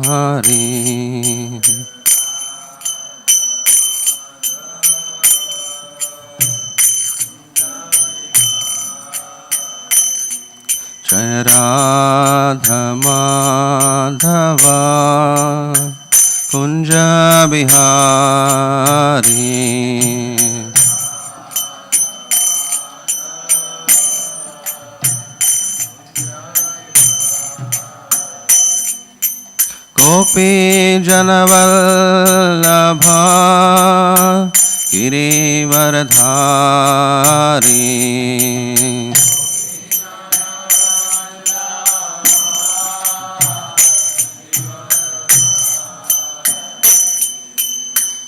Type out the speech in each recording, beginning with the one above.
Hare. Jai Radha Madhava Kunja Bihari. Gopi Janavallabha Girivaradhari.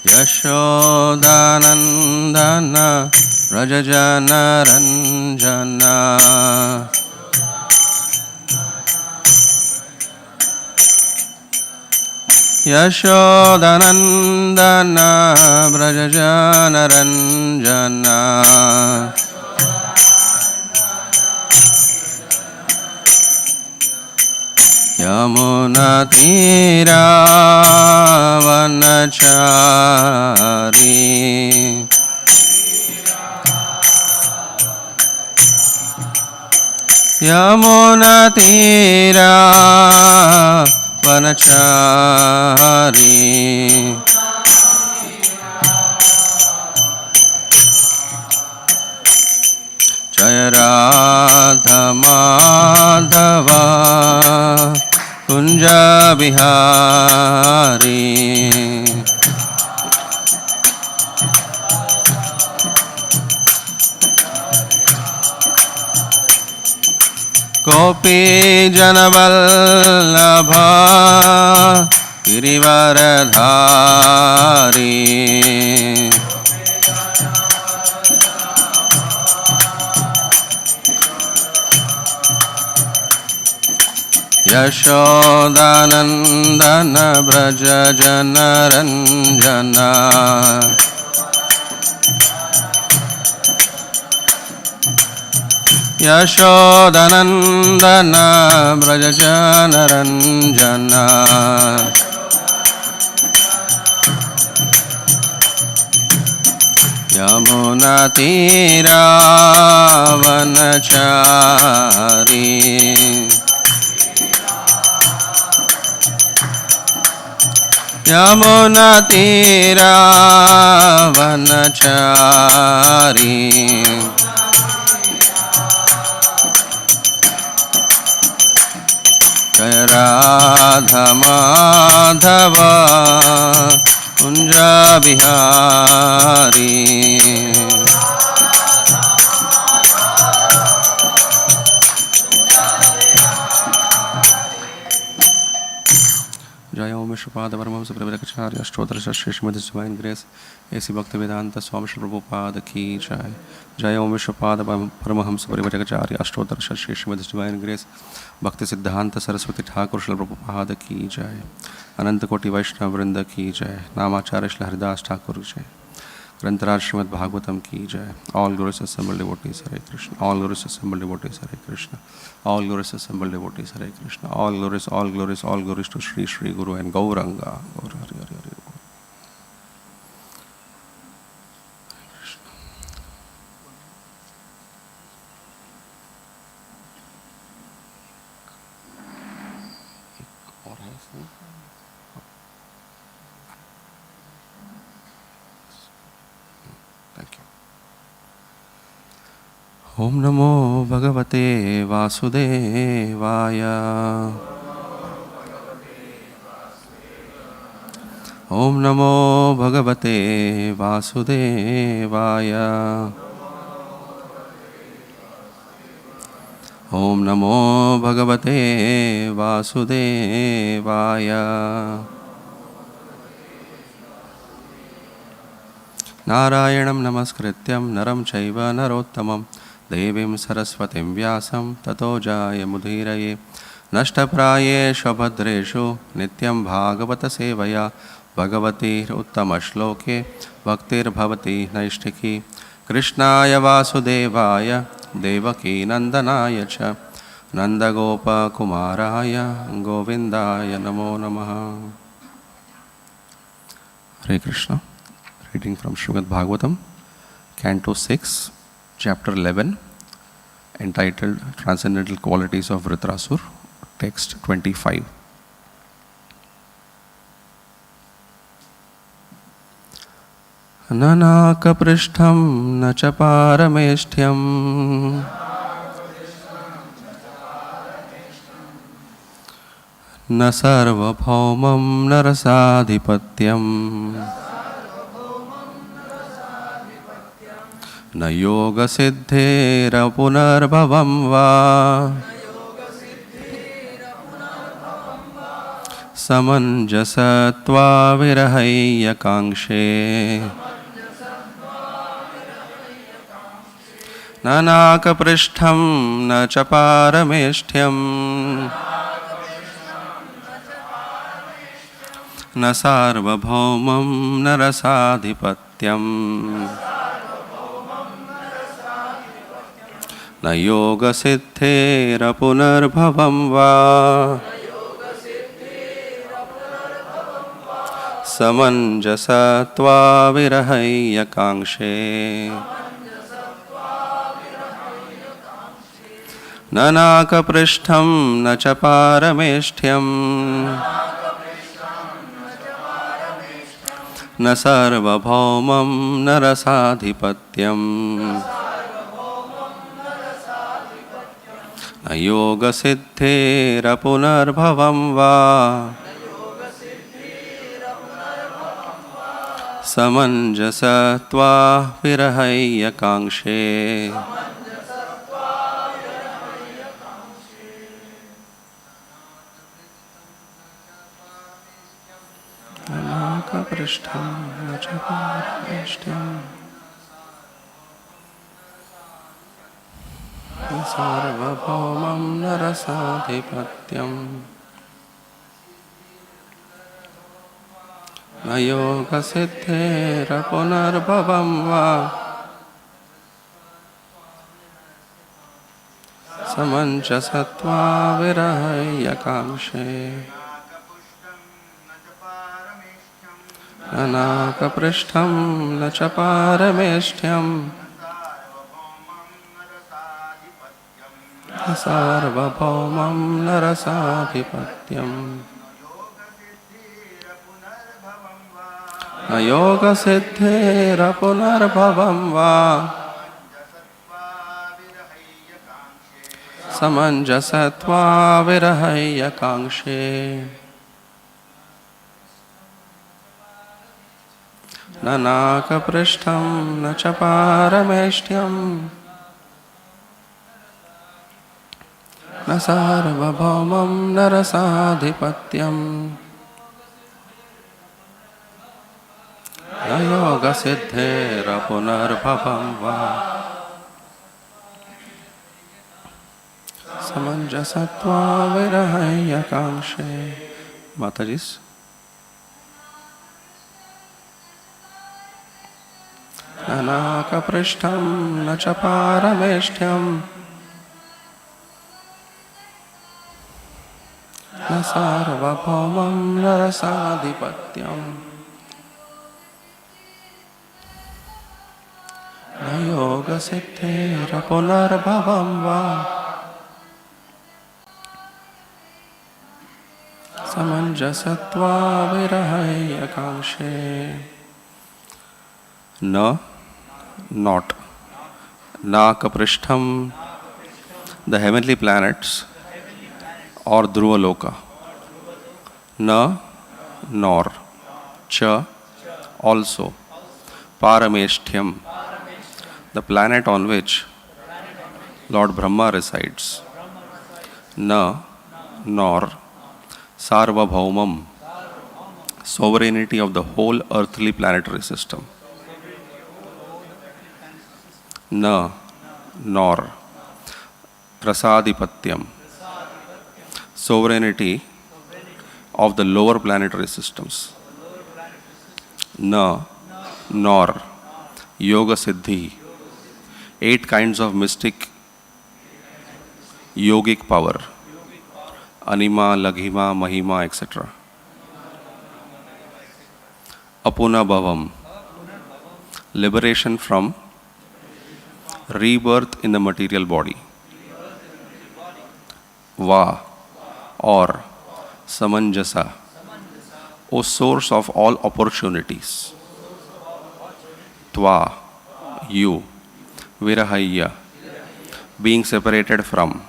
Yashodanandana Rajajana Ranjana. Yashodanandana Brajajana Ranjana. Yamuna Tira Vanachari. Yamuna Tira Vanachari. Jaya Radha Madhava Kunja Bihari. Gopi Janavallabha Girivaradhari. Yashodanandana Brajajana Ranjana. Yashodanandana Brajajana Ranjana. Yamuna Tira Vanachari. Yamuna Tira Vanachari. Jai Radha Madhava Kunja Bihari. Jai Om Vishwapada Paramahamsa Prabhupada Ashtotra Shri Srimad Divine Grace A.C. Bhaktivedanta Swami Shri Prabhupada Ki Jai. Jai Om Vishwapada Paramahamsa Prabhupada Ashtotra Shri Srimad Divine Grace Bhakti Siddhanta Saraswati Thakur Shri Prabhupada Ki Jai. Ananta Koti Vaishnava Vrinda Ki Jai. Namacharya Shri Haridas Thakur Jai. Grantaraj Srimad Bhagavatam Ki Jai. All glorious assembled devotees Hare Krishna. All glorious assembled devotees Hare Krishna. All glorious assembled devotees Hare Krishna. All glorious to Shri Shri Guru and Gauranga. Gaur Hare Hare Hare. Om Namo Bhagavate Vasudevaya. Om Namo Bhagavate Vasudevaya. Om Namo Bhagavate Vasudevaya. Narayanam Namaskrityam Naram Chaiva Narottamam Devim Saraswatim Vyasam Tato Jaya Mudhiraye. Nashtapraye Shabhadreshu Nityam Bhagavata Sevaya Bhagavati Uttama Shloke Bhaktir Bhavati Naishtiki Krishnaya Vasudevaya Devaki Nandanaya Cha Nandagopakумaraaya Govindaya Namo Namaha. Hare Krishna. Reading from Srimad Bhagavatam, Canto 6, Chapter 11, entitled Transcendental Qualities of Vritrasur, text 25. Nanakaprishtham na cha parameshthyam na sarvabhaumam narasadhipatyam na yoga siddhera punarbhavam va samanjasatva virahaya kangshe nanakaprishtham na cha parameshthyam na sarvabhaumam narasadhipatyam na yoga siddhera punarbhavam va samanjasatva virahaya kangshe nanakaprishtham na cha parameshthyam na sarvabhaumam narasadhipatyam na yoga siddhera punarbhavam va samanjasatva virahaya kangshe nanakaprishtham na cha parameshthyam na sarvabhaumam narasadhipatyam na yoga siddhera punarbhavam va samanjasatva virahaya kangshe nanakaprishtham na cha parameshthyam na sarvabhaumam narasadhipatyam na yoga siddhera punarbhavam va samanjasatva virahaya kangshe nanakaprishtham na cha parameshthyam na sarvabhaumam narasadhipatyam na yoga siddhera punarbhavam va samanjasatva virahaya kangshe. Matajis. Nanakaprishtham na cha parameshthyam na sarvabhaumam narasadhipatyam na yoga siddhera punarbhavam va samanjasatva virahaya kangshe. Na, not. Na kaprishtham, the heavenly planets or Dhruva Loka. Na, nor. Cha, also. Parameshthyam, the planet on which Lord Brahma resides. Na, nor. Sarvabhaumam, sovereignty of the whole earthly planetary system. Na, nor. Rasadhipatyam, sovereignty of the lower planetary systems. Na, nor. Yoga Siddhi, 8 kinds of mystic yogic power, anima, laghima, mahima, etc. Apuna bhavam, liberation from rebirth in the material body. Va, or samanjasa, O source of all opportunities. Tva, you. Virahaya, being separated from.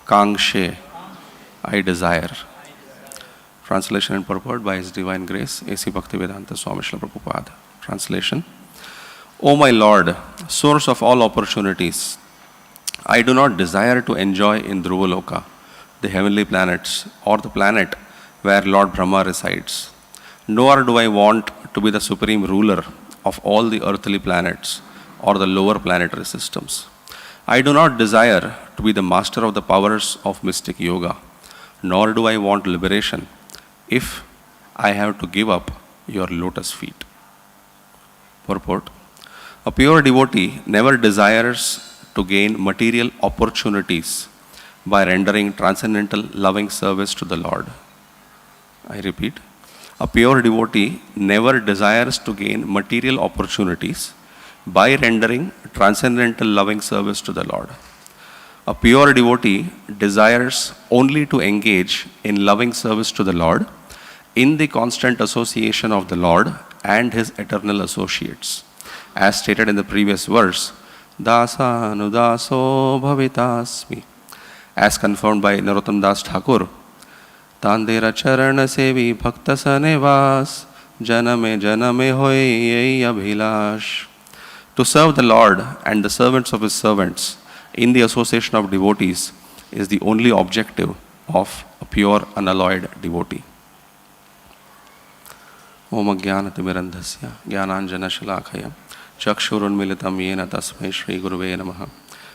Kangshe, I desire. Translation and purport by His Divine Grace, A.C. Bhaktivedanta Swami Srila Prabhupada. Translation. O my Lord, source of all opportunities, I do not desire to enjoy in Dhruvaloka, the heavenly planets, or the planet where Lord Brahma resides. Nor do I want to be the supreme ruler of all the earthly planets or the lower planetary systems. I do not desire to be the master of the powers of mystic yoga, nor do I want liberation if I have to give up your lotus feet. Purport. A pure devotee never desires to gain material opportunities by rendering transcendental loving service to the Lord. I repeat, a pure devotee never desires to gain material opportunities by rendering transcendental loving service to the Lord. A pure devotee desires only to engage in loving service to the Lord in the constant association of the Lord and His eternal associates. As stated in the previous verse, Dasa Anudaso Bhavitasmi, as confirmed by Narottam Das Thakur, Tandera Charana Sevi Bhakta Sanevas, Janame Janame Hoy Abhilash. To serve the Lord and the servants of His servants in the association of devotees is the only objective of a pure, unalloyed devotee. Om Jnanatimirandhasya Jnananjana Shalakaya Chakshurunmilitam Yena Tasmai Shri Guruve Namaha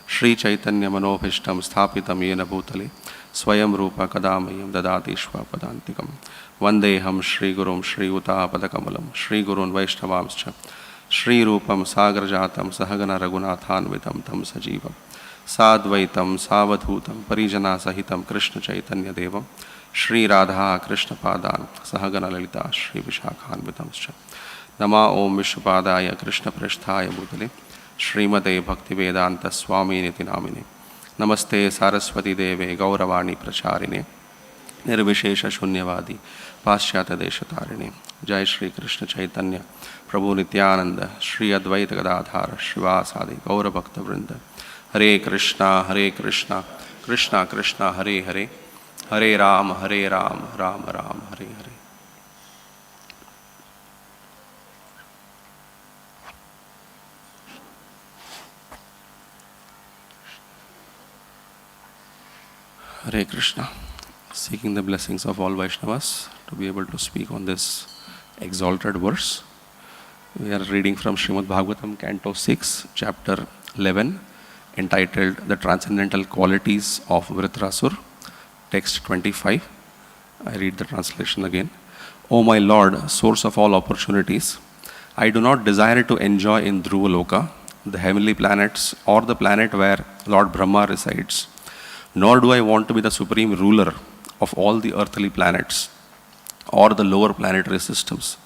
Shri Chaitanya Manobhishtam Sthapitam Yena Bhutale Swayam Rupa Kadamayam Dadati Padantikam Vandeham Shri Gurum Shri Uta Padakamalam Shri Gurun Vaishnavamscha Shri Rupam Sagrajatam Sahagana Raghunathanvitam Tam Sajivam Sadvaitam Savadhutam Parijana Sahitam Krishna Chaitanya Devam Shri Radha Krishna Padan Sahagana Lalita Shri Vishakhanvitamscha Nama Om Vishwapadaya Krishna Prasthaya Bhutale Srimate Bhaktivedanta Swami Niti Namine Namaste Saraswati Deve Gauravani Pracharine Nirvishesha Shunyavadi Paschyata Deshatarine Jai Shri Krishna Chaitanya Prabhu Nityananda Shri Advaita Gadadhara Shivasadi Gaura Bhakta Vrinda Hare Krishna Krishna Krishna Hare Hare Hare Ram Ram Ram Hare Hare. Hare Krishna. Seeking the blessings of all Vaishnavas to be able to speak on this exalted verse. We are reading from Srimad Bhagavatam, Canto 6, Chapter 11, entitled The Transcendental Qualities of Vritrasur, text 25. I read the translation again. O my Lord, source of all opportunities, I do not desire to enjoy in Dhruvaloka, the heavenly planets, or the planet where Lord Brahma resides, nor do I want to be the supreme ruler of all the earthly planets or the lower planetary systems.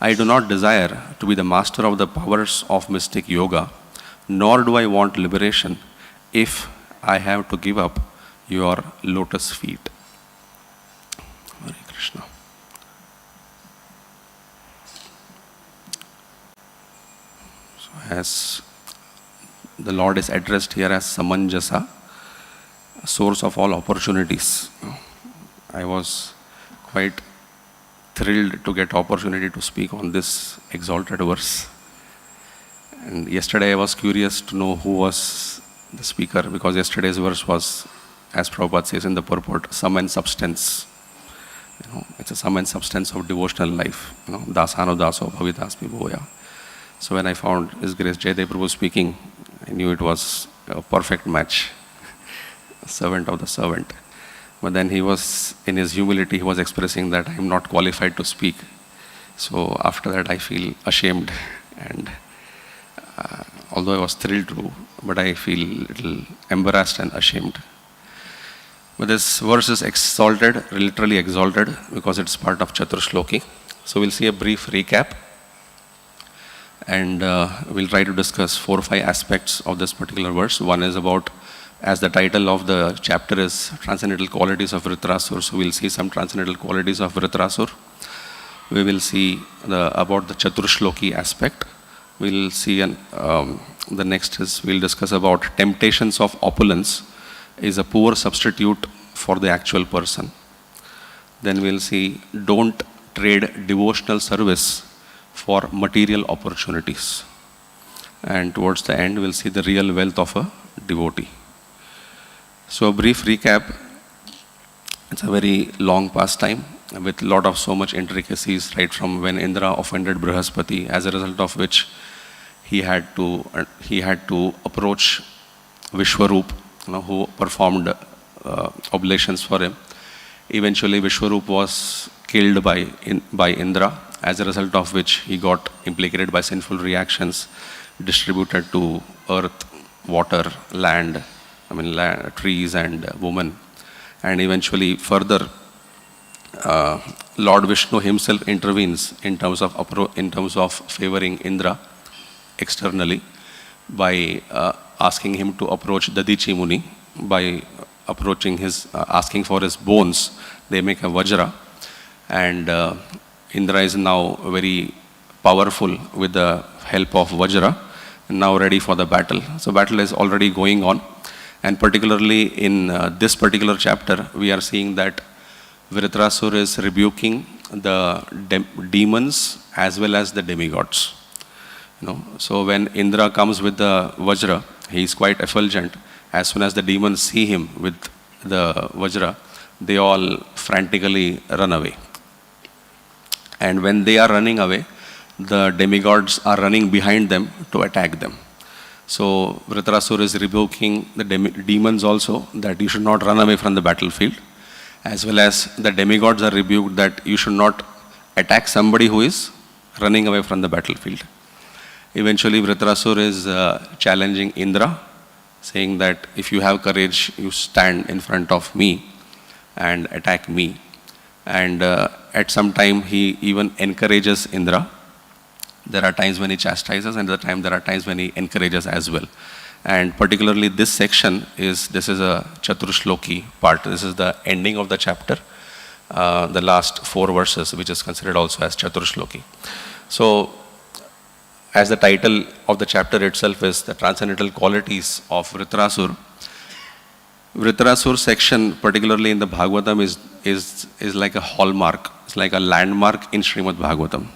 I do not desire to be the master of the powers of mystic yoga, nor do I want liberation if I have to give up your lotus feet. Hare Krishna. So as the Lord is addressed here as Samanjasa, source of all opportunities. I was quite thrilled to get opportunity to speak on this exalted verse. And yesterday I was curious to know who was the speaker, because yesterday's verse was, as Prabhupada says in the purport, sum and substance. It's a sum and substance of devotional life. Dasano daso bhavitasmi bhoya. So when I found His Grace Jaydev Prabhu speaking, I knew it was a perfect match. Servant of the servant. But then he was, in his humility, he was expressing that I am not qualified to speak. So after that I feel ashamed. And although I was thrilled to but I feel a little embarrassed and ashamed. But this verse is exalted, literally exalted, because it's part of Chaturshloki. So we'll see a brief recap, and we'll try to discuss 4 or 5 aspects of this particular verse. One is about, as the title of the chapter is Transcendental Qualities of Vritrasur, so we'll see some transcendental qualities of Vritrasur. We will see about the Chaturshloki aspect. We'll see, the next is, we'll discuss about temptations of opulence is a poor substitute for the actual person. Then we'll see, don't trade devotional service for material opportunities. And towards the end, we'll see the real wealth of a devotee. So a brief recap. It's a very long pastime with so much intricacies, right from when Indra offended Brihaspati, as a result of which he had to approach Vishwarup, who performed oblations for him. Eventually, Vishwarup was killed by Indra, as a result of which he got implicated by sinful reactions distributed to earth, water, land, trees and women. And eventually, further, Lord Vishnu himself intervenes in terms of favoring Indra externally by asking him to approach Dadichi Muni, by asking for his bones. They make a Vajra, and Indra is now very powerful with the help of Vajra, and now ready for the battle. So battle is already going on, and particularly in this particular chapter, we are seeing that Vritrasur is rebuking the demons as well as the demigods. So when Indra comes with the Vajra, he is quite effulgent. As soon as the demons see him with the Vajra, they all frantically run away. And when they are running away, the demigods are running behind them to attack them. So Vritrasur is rebuking the demons also, that you should not run away from the battlefield, as well as the demigods are rebuked that you should not attack somebody who is running away from the battlefield. Eventually, Vritrasur is challenging Indra, saying that if you have courage, you stand in front of me and attack me. And at some time, he even encourages Indra. There are times when he chastises, and there are times when he encourages as well. And particularly this section this is a Chaturshloki part. This is the ending of the chapter, the last 4 verses, which is considered also as Chaturshloki. So, as the title of the chapter itself is the Transcendental Qualities of Vritrasur, Vritrasur section, particularly in the Bhagavatam, is like a hallmark. It's like a landmark in Srimad Bhagavatam.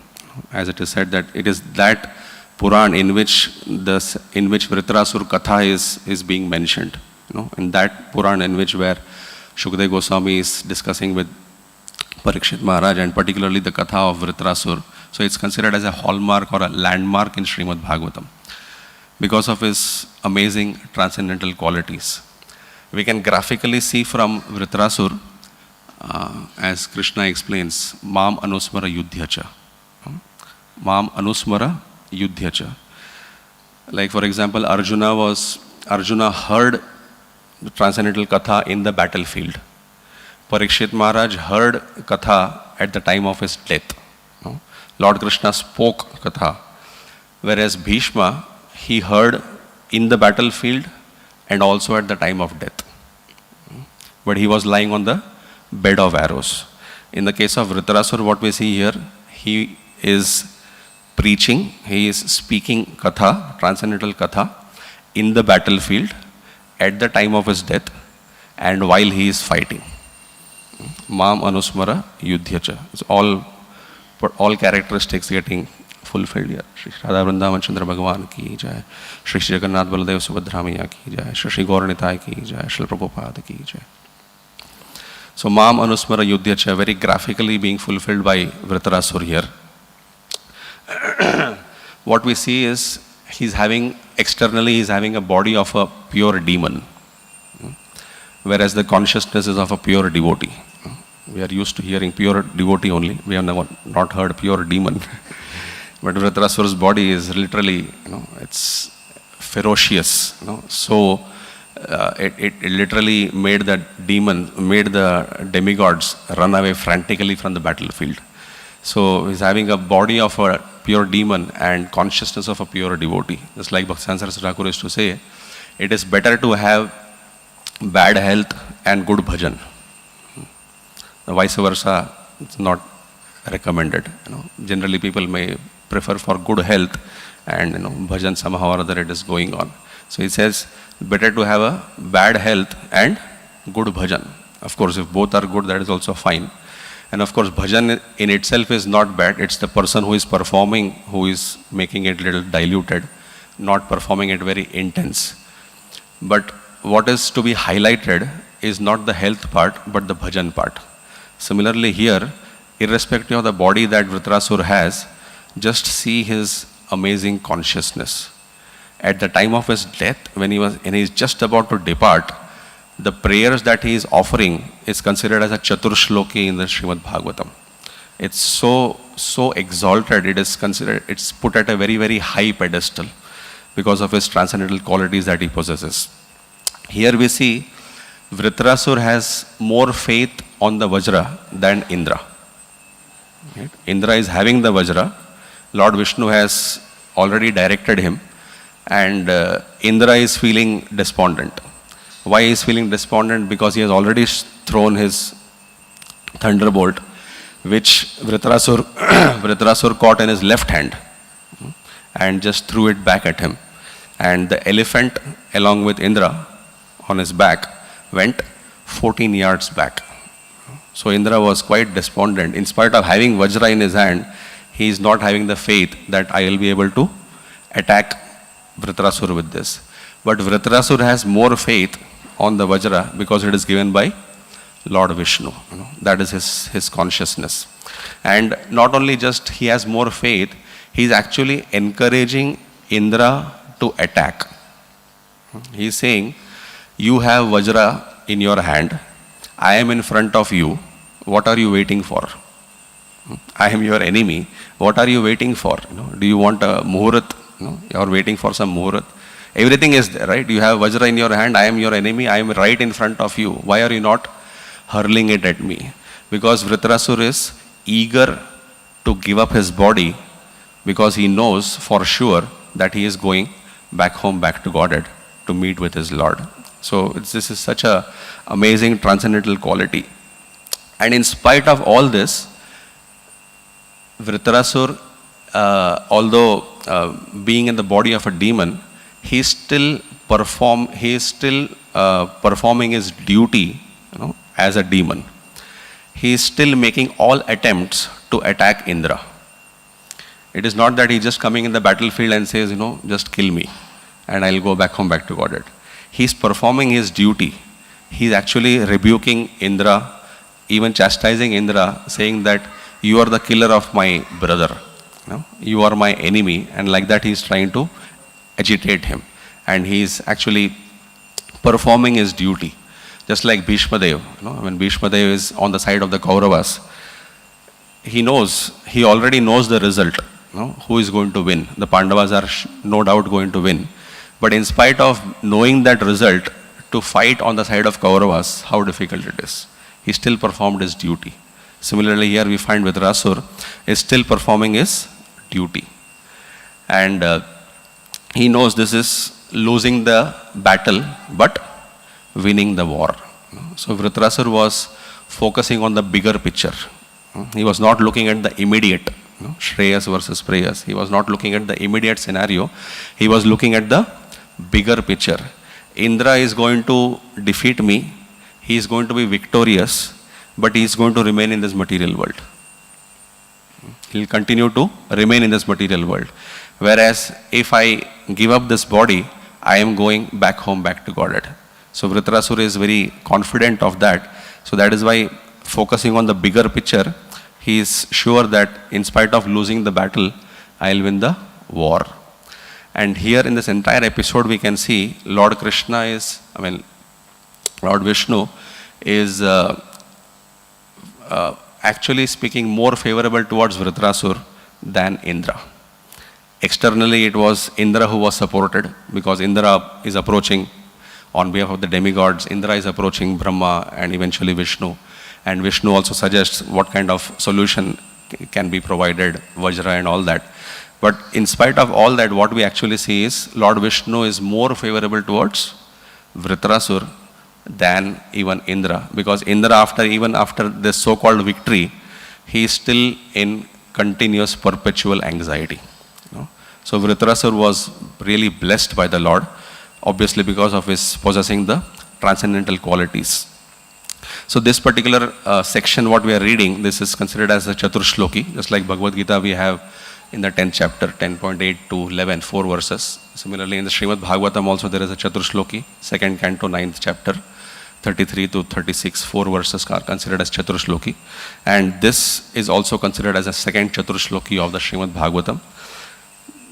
As it is said that it is that Puran in which Vritrasur Katha is being mentioned. In that Puran in which where Shukdev Goswami is discussing with Parikshit Maharaj, and particularly the Katha of Vritrasur. So it's considered as a hallmark or a landmark in Srimad Bhagavatam because of his amazing transcendental qualities. We can graphically see from Vritrasur, as Krishna explains, Mam Anusmara Yudhyacha. Mam Anusmara Yudhyacha. Like for example, Arjuna heard the transcendental Katha in the battlefield. Parikshit Maharaj heard Katha at the time of his death. Lord Krishna spoke Katha, whereas Bhishma, he heard in the battlefield and also at the time of death. But he was lying on the bed of arrows. In the case of Vritrasur, what we see here, he is preaching, he is speaking Katha, transcendental Katha, in the battlefield at the time of his death and while he is fighting. Mam Anusmara Yudhyacha. It's all characteristics getting fulfilled here. Shri Radha Vrindavan Chandra Bhagavan ki jai, Shri Jagannath Baladev Subhadra Maiya ki jai, Shri Gaur Nitai ki jai, Shri Prabhupada ki jai. So Mam Anusmara Yudhyacha, very graphically being fulfilled by Vritrasur here. What we see is externally he's having a body of a pure demon, whereas the consciousness is of a pure devotee. We are used to hearing pure devotee only. We have not heard pure demon. But Vritrasur's body is literally, it's ferocious. So it literally made the demigods run away frantically from the battlefield. So he's having a body of a pure demon and consciousness of a pure devotee. Just like Bhaktivedanta Saraswati Thakur used to say, it is better to have bad health and good bhajan. Vice versa, it's not recommended. Generally people may prefer for good health and bhajan somehow or other it is going on. So he says, better to have a bad health and good bhajan. Of course, if both are good, that is also fine. And of course, bhajan in itself is not bad. It's the person who is performing, who is making it little diluted, not performing it very intense. But what is to be highlighted is not the health part, but the bhajan part. Similarly here, irrespective of the body that Vritrasura has, just see his amazing consciousness. At the time of his death, when he is just about to depart, the prayers that he is offering is considered as a Chatur Shloki in the Srimad Bhagavatam. It's so exalted, it's put at a very, very high pedestal because of his transcendental qualities that he possesses. Here we see Vritrasura has more faith on the Vajra than Indra. Right? Indra is having the Vajra, Lord Vishnu has already directed him, and Indra is feeling despondent. Why he is feeling despondent? Because he has already thrown his thunderbolt, which Vritrasura caught in his left hand and just threw it back at him. And the elephant, along with Indra on his back, went 14 yards back. So Indra was quite despondent. In spite of having Vajra in his hand, he is not having the faith that I will be able to attack Vritrasura with this. But Vritrasura has more faith on the Vajra because it is given by Lord Vishnu. That is his consciousness. And not only just he has more faith, he is actually encouraging Indra to attack. He is saying, you have Vajra in your hand, I am in front of you, what are you waiting for? I am your enemy, what are you waiting for? Do you want a muhurat? You are waiting for some muhurat. Everything is there, right? You have Vajra in your hand, I am your enemy, I am right in front of you. Why are you not hurling it at me? Because Vritrasura is eager to give up his body because he knows for sure that he is going back home, back to Godhead to meet with his Lord. So this is such a amazing transcendental quality. And in spite of all this, Vritrasura, although being in the body of a demon, he is still performing his duty, as a demon. He is still making all attempts to attack Indra. It is not that he is just coming in the battlefield and says, just kill me and I will go back home, back to Godhead. He is performing his duty. He is actually rebuking Indra, even chastising Indra, saying that you are the killer of my brother. You are my enemy, and like that he is trying to agitate him. And he is actually performing his duty. Just like Bhishma Dev, when Bhishma Dev is on the side of the Kauravas, he already knows the result, who is going to win. The Pandavas are no doubt going to win. But in spite of knowing that result, to fight on the side of Kauravas, how difficult it is. He still performed his duty. Similarly, here we find Vritrasura is still performing his duty. And he knows this is losing the battle, but winning the war. So Vritrasura was focusing on the bigger picture. He was not looking at the immediate, Shreyas versus Preyas. He was not looking at the immediate scenario. He was looking at the bigger picture. Indra is going to defeat me. He is going to be victorious, but he is going to remain in this material world. He will continue to remain in this material world. Whereas if I give up this body, I am going back home, back to Godhead. So Vritrasura is very confident of that. So that is why, focusing on the bigger picture, he is sure that in spite of losing the battle, I will win the war. And here in this entire episode, we can see Lord Vishnu is actually speaking more favorable towards Vritrasura than Indra. Externally, it was Indra who was supported, because Indra is approaching on behalf of the demigods. Indra is approaching Brahma and eventually Vishnu. And Vishnu also suggests what kind of solution can be provided, Vajra and all that. But in spite of all that, what we actually see is Lord Vishnu is more favorable towards Vritrasur than even Indra. Because Indra, even after this so-called victory, he is still in continuous perpetual anxiety. So Vritrasur was really blessed by the Lord, obviously because of his possessing the transcendental qualities. So this particular section what we are reading, this is considered as a Chaturshloki. Just like Bhagavad Gita, we have in the 10th chapter, 10.8 to 11, 4 verses. Similarly, in the Srimad Bhagavatam also there is a Chaturshloki, 2nd canto, 9th chapter, 33 to 36, 4 verses are considered as Chaturshloki. And this is also considered as a second Chaturshloki of the Srimad Bhagavatam.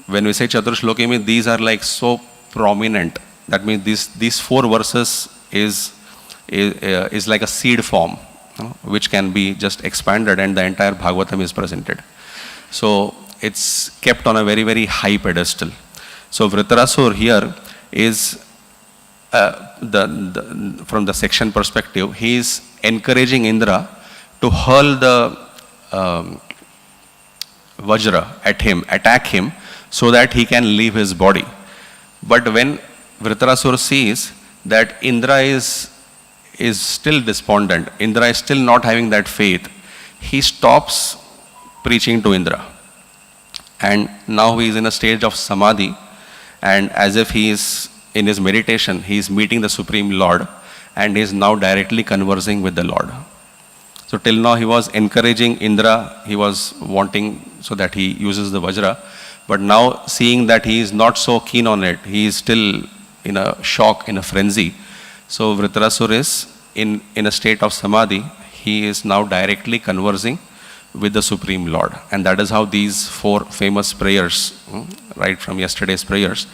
When we say Chaturshloki, means these are like so prominent. That means these 4 verses is like a seed form, which can be just expanded and the entire Bhagavatam is presented. So it's kept on a very, very high pedestal. So Vritrasur here is, from the section perspective, he is encouraging Indra to hurl the Vajra at him, attack him, so that he can leave his body. But when Vritrasur sees that Indra is still despondent, Indra is still not having that faith, he stops preaching to Indra. And now he is in a stage of samadhi, and as if he is in his meditation, he is meeting the Supreme Lord and he is now directly conversing with the Lord. So till now he was encouraging Indra, he was wanting so that he uses the Vajra, but now seeing that he is not so keen on it, he is still in a shock, in a frenzy. So Vritrasur is in a state of samadhi, he is now directly conversing with the Supreme Lord. And that is how these 4 famous prayers, right from yesterday's prayers.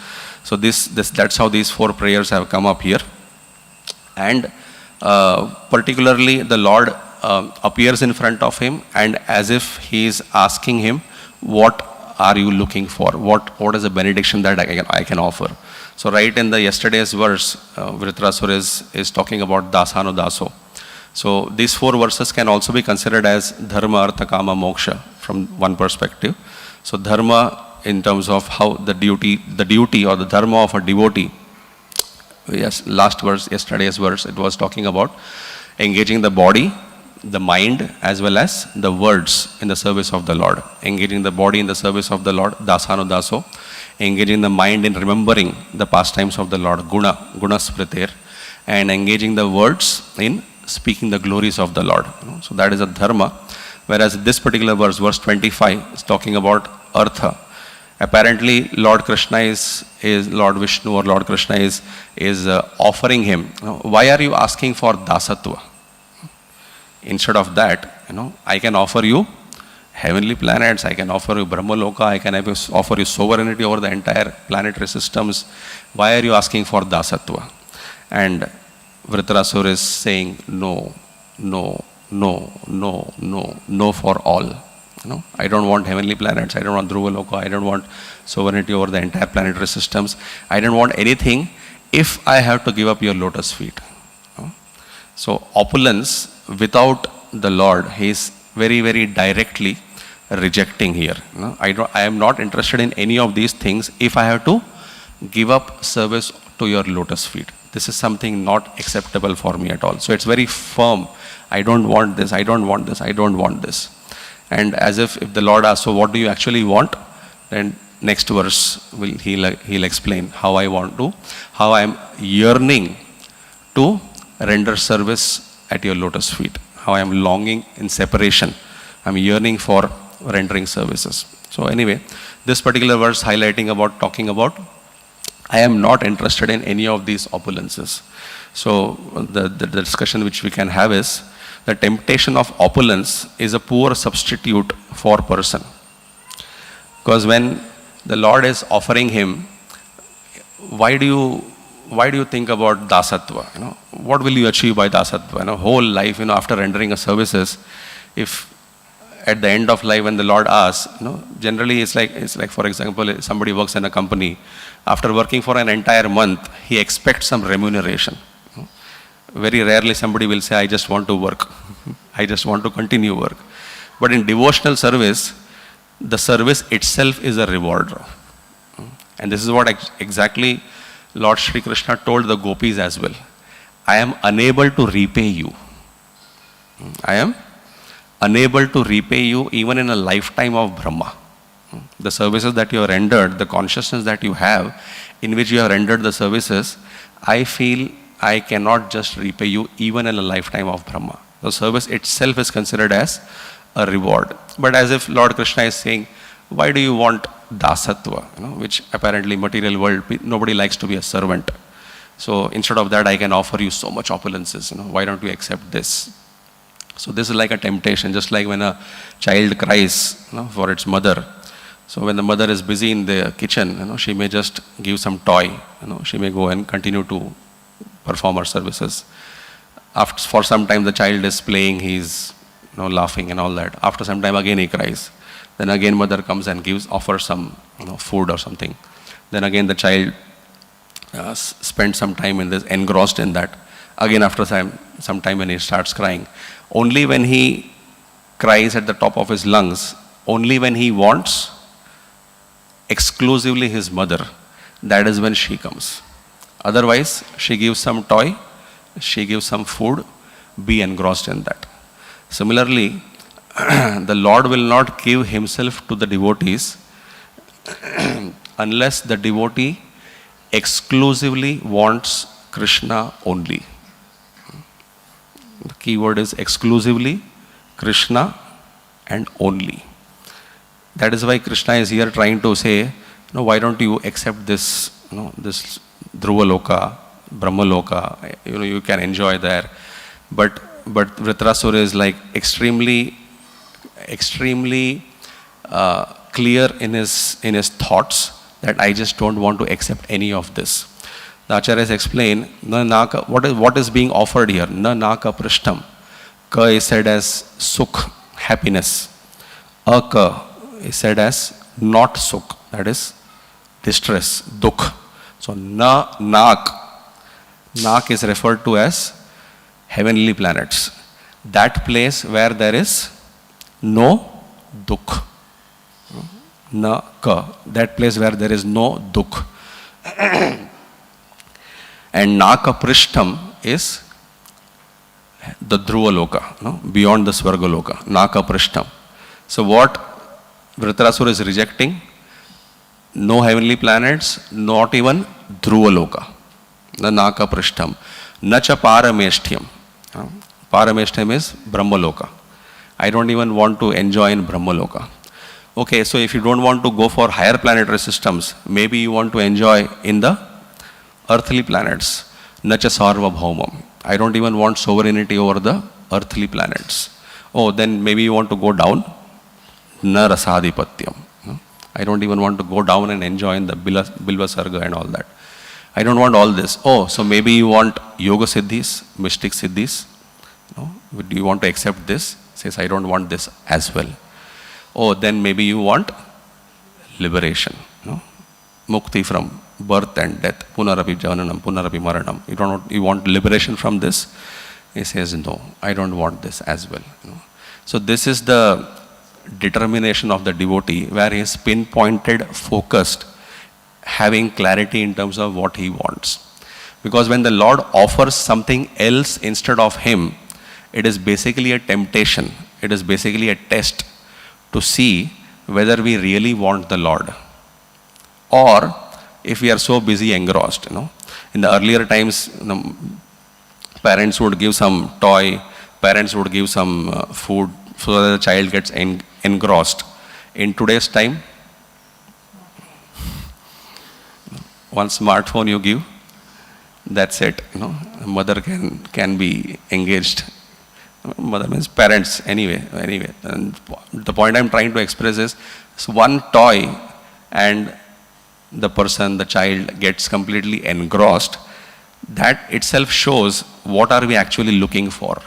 So that's how these 4 prayers have come up here. And particularly the Lord appears in front of him, and as if he is asking him, what are you looking for? What is the benediction that I can offer? So right in the yesterday's verse, Vritrasur is talking about dasano daso. So these 4 verses can also be considered as dharma, artha, kama, moksha from one perspective. So dharma in terms of how the duty or the dharma of a devotee. Yes, last verse, yesterday's verse, it was talking about engaging the body, the mind, as well as the words in the service of the Lord. Engaging the body in the service of the Lord, dasano daso. Engaging the mind in remembering the pastimes of the Lord, guna smriter. And engaging the words in speaking the glories of the Lord. So that is a dharma. Whereas this particular verse, verse 25, is talking about artha. Apparently, Lord Krishna is Lord Vishnu or Lord Krishna is offering him, why are you asking for dasatva? Instead of that, I can offer you heavenly planets, I can offer you Brahmaloka, I can offer you sovereignty over the entire planetary systems. Why are you asking for dasatva? And Vritrasur is saying no for all. I don't want heavenly planets, I don't want Dhruvaloka, I don't want sovereignty over the entire planetary systems. I don't want anything if I have to give up your lotus feet. So opulence without the Lord, he is very, very directly rejecting here. I am not interested in any of these things if I have to give up service to your lotus feet. This is something not acceptable for me at all. So it's very firm. I don't want this, I don't want this, I don't want this. And as if the Lord asks, so what do you actually want? Then next verse, he'll explain how I am yearning to render service at your lotus feet. How I am longing in separation. I'm yearning for rendering services. So anyway, this particular verse talking about, I am not interested in any of these opulences. So the discussion which we can have is, the temptation of opulence is a poor substitute for person. Because when the Lord is offering him, why do you think about dasatva? What will you achieve by dasatva? Whole life, after rendering a services, if at the end of life when the Lord asks, generally it's like for example, somebody works in a company. After working for an entire month, he expects some remuneration. Very rarely somebody will say, I just want to work. I just want to continue work. But in devotional service, the service itself is a reward. And this is what exactly Lord Shri Krishna told the gopis as well. I am unable to repay you. I am unable to repay you even in a lifetime of Brahma. The services that you have rendered, the consciousness that you have, in which you have rendered the services, I feel I cannot just repay you even in a lifetime of Brahma. The service itself is considered as a reward. But as if Lord Krishna is saying, why do you want dasatva, which apparently material world, nobody likes to be a servant. So instead of that, I can offer you so much opulences. Why don't you accept this? So this is like a temptation, just like when a child cries for its mother. So when the mother is busy in the kitchen, she may just give some toy. She may go and continue to perform her services. For some time the child is playing, he's laughing and all that. After some time again he cries. Then again mother comes and offers some food or something. Then again the child spends some time in this, engrossed in that. Again after some time when he starts crying. Only when he cries at the top of his lungs, only when he wants exclusively his mother, that is when she comes. Otherwise, she gives some toy, she gives some food, be engrossed in that. Similarly, the Lord will not give himself to the devotees unless the devotee exclusively wants Krishna only. The key word is exclusively, Krishna and only. That is why Krishna is here trying to say, why don't you accept this, this Dhruva Loka, Brahma Loka, you can enjoy there. But Vritrasura is like extremely clear in his thoughts that I just don't want to accept any of this. The Acharyas explain, what is being offered here? Na naka prishtam. Ka is said as sukh, happiness. Aka is said as not sukh, that is distress, dukh. So nak is referred to as heavenly planets. That place where there is no dukh. Naka, that place where there is no dukh. And Naka Prishtam is the Dhruva Loka, beyond the Swarga Loka, Naka Prishtam. So what Vritrasura is rejecting? No heavenly planets, not even Dhruva Loka, the Naka Prishtam. Nacha Parameshtyam. Parameshtyam is Brahma Loka. I don't even want to enjoy in Brahma Loka. Okay, so if you don't want to go for higher planetary systems, maybe you want to enjoy in the earthly planets. Nacha Sarva Bhaumam. I don't even want sovereignty over the earthly planets. Oh, then maybe you want to go down. Na Rasadhipatyam. I don't even want to go down and enjoy in the Bilva Sarga and all that. I don't want all this. Oh, so maybe you want Yoga Siddhis, Mystic Siddhis. Do you want to accept this? Says, I don't want this as well. Oh, then maybe you want liberation. Mukti from birth and death. Punarapi Jananam, Punarapi Maranam. You want liberation from this? He says, no, I don't want this as well. So this is the determination of the devotee, where he is pinpointed, focused, having clarity in terms of what he wants. Because when the Lord offers something else instead of him, it is basically a temptation. It is basically a test to see whether we really want the Lord, or if we are so busy engrossed. In the earlier times, parents would give some toy, parents would give some food, so that the child gets engrossed. In today's time, one smartphone you give, that's it. Mother can be engaged. Mother means parents anyway. And the point I'm trying to express is, one toy and the person, the child gets completely engrossed. That itself shows what are we actually looking for.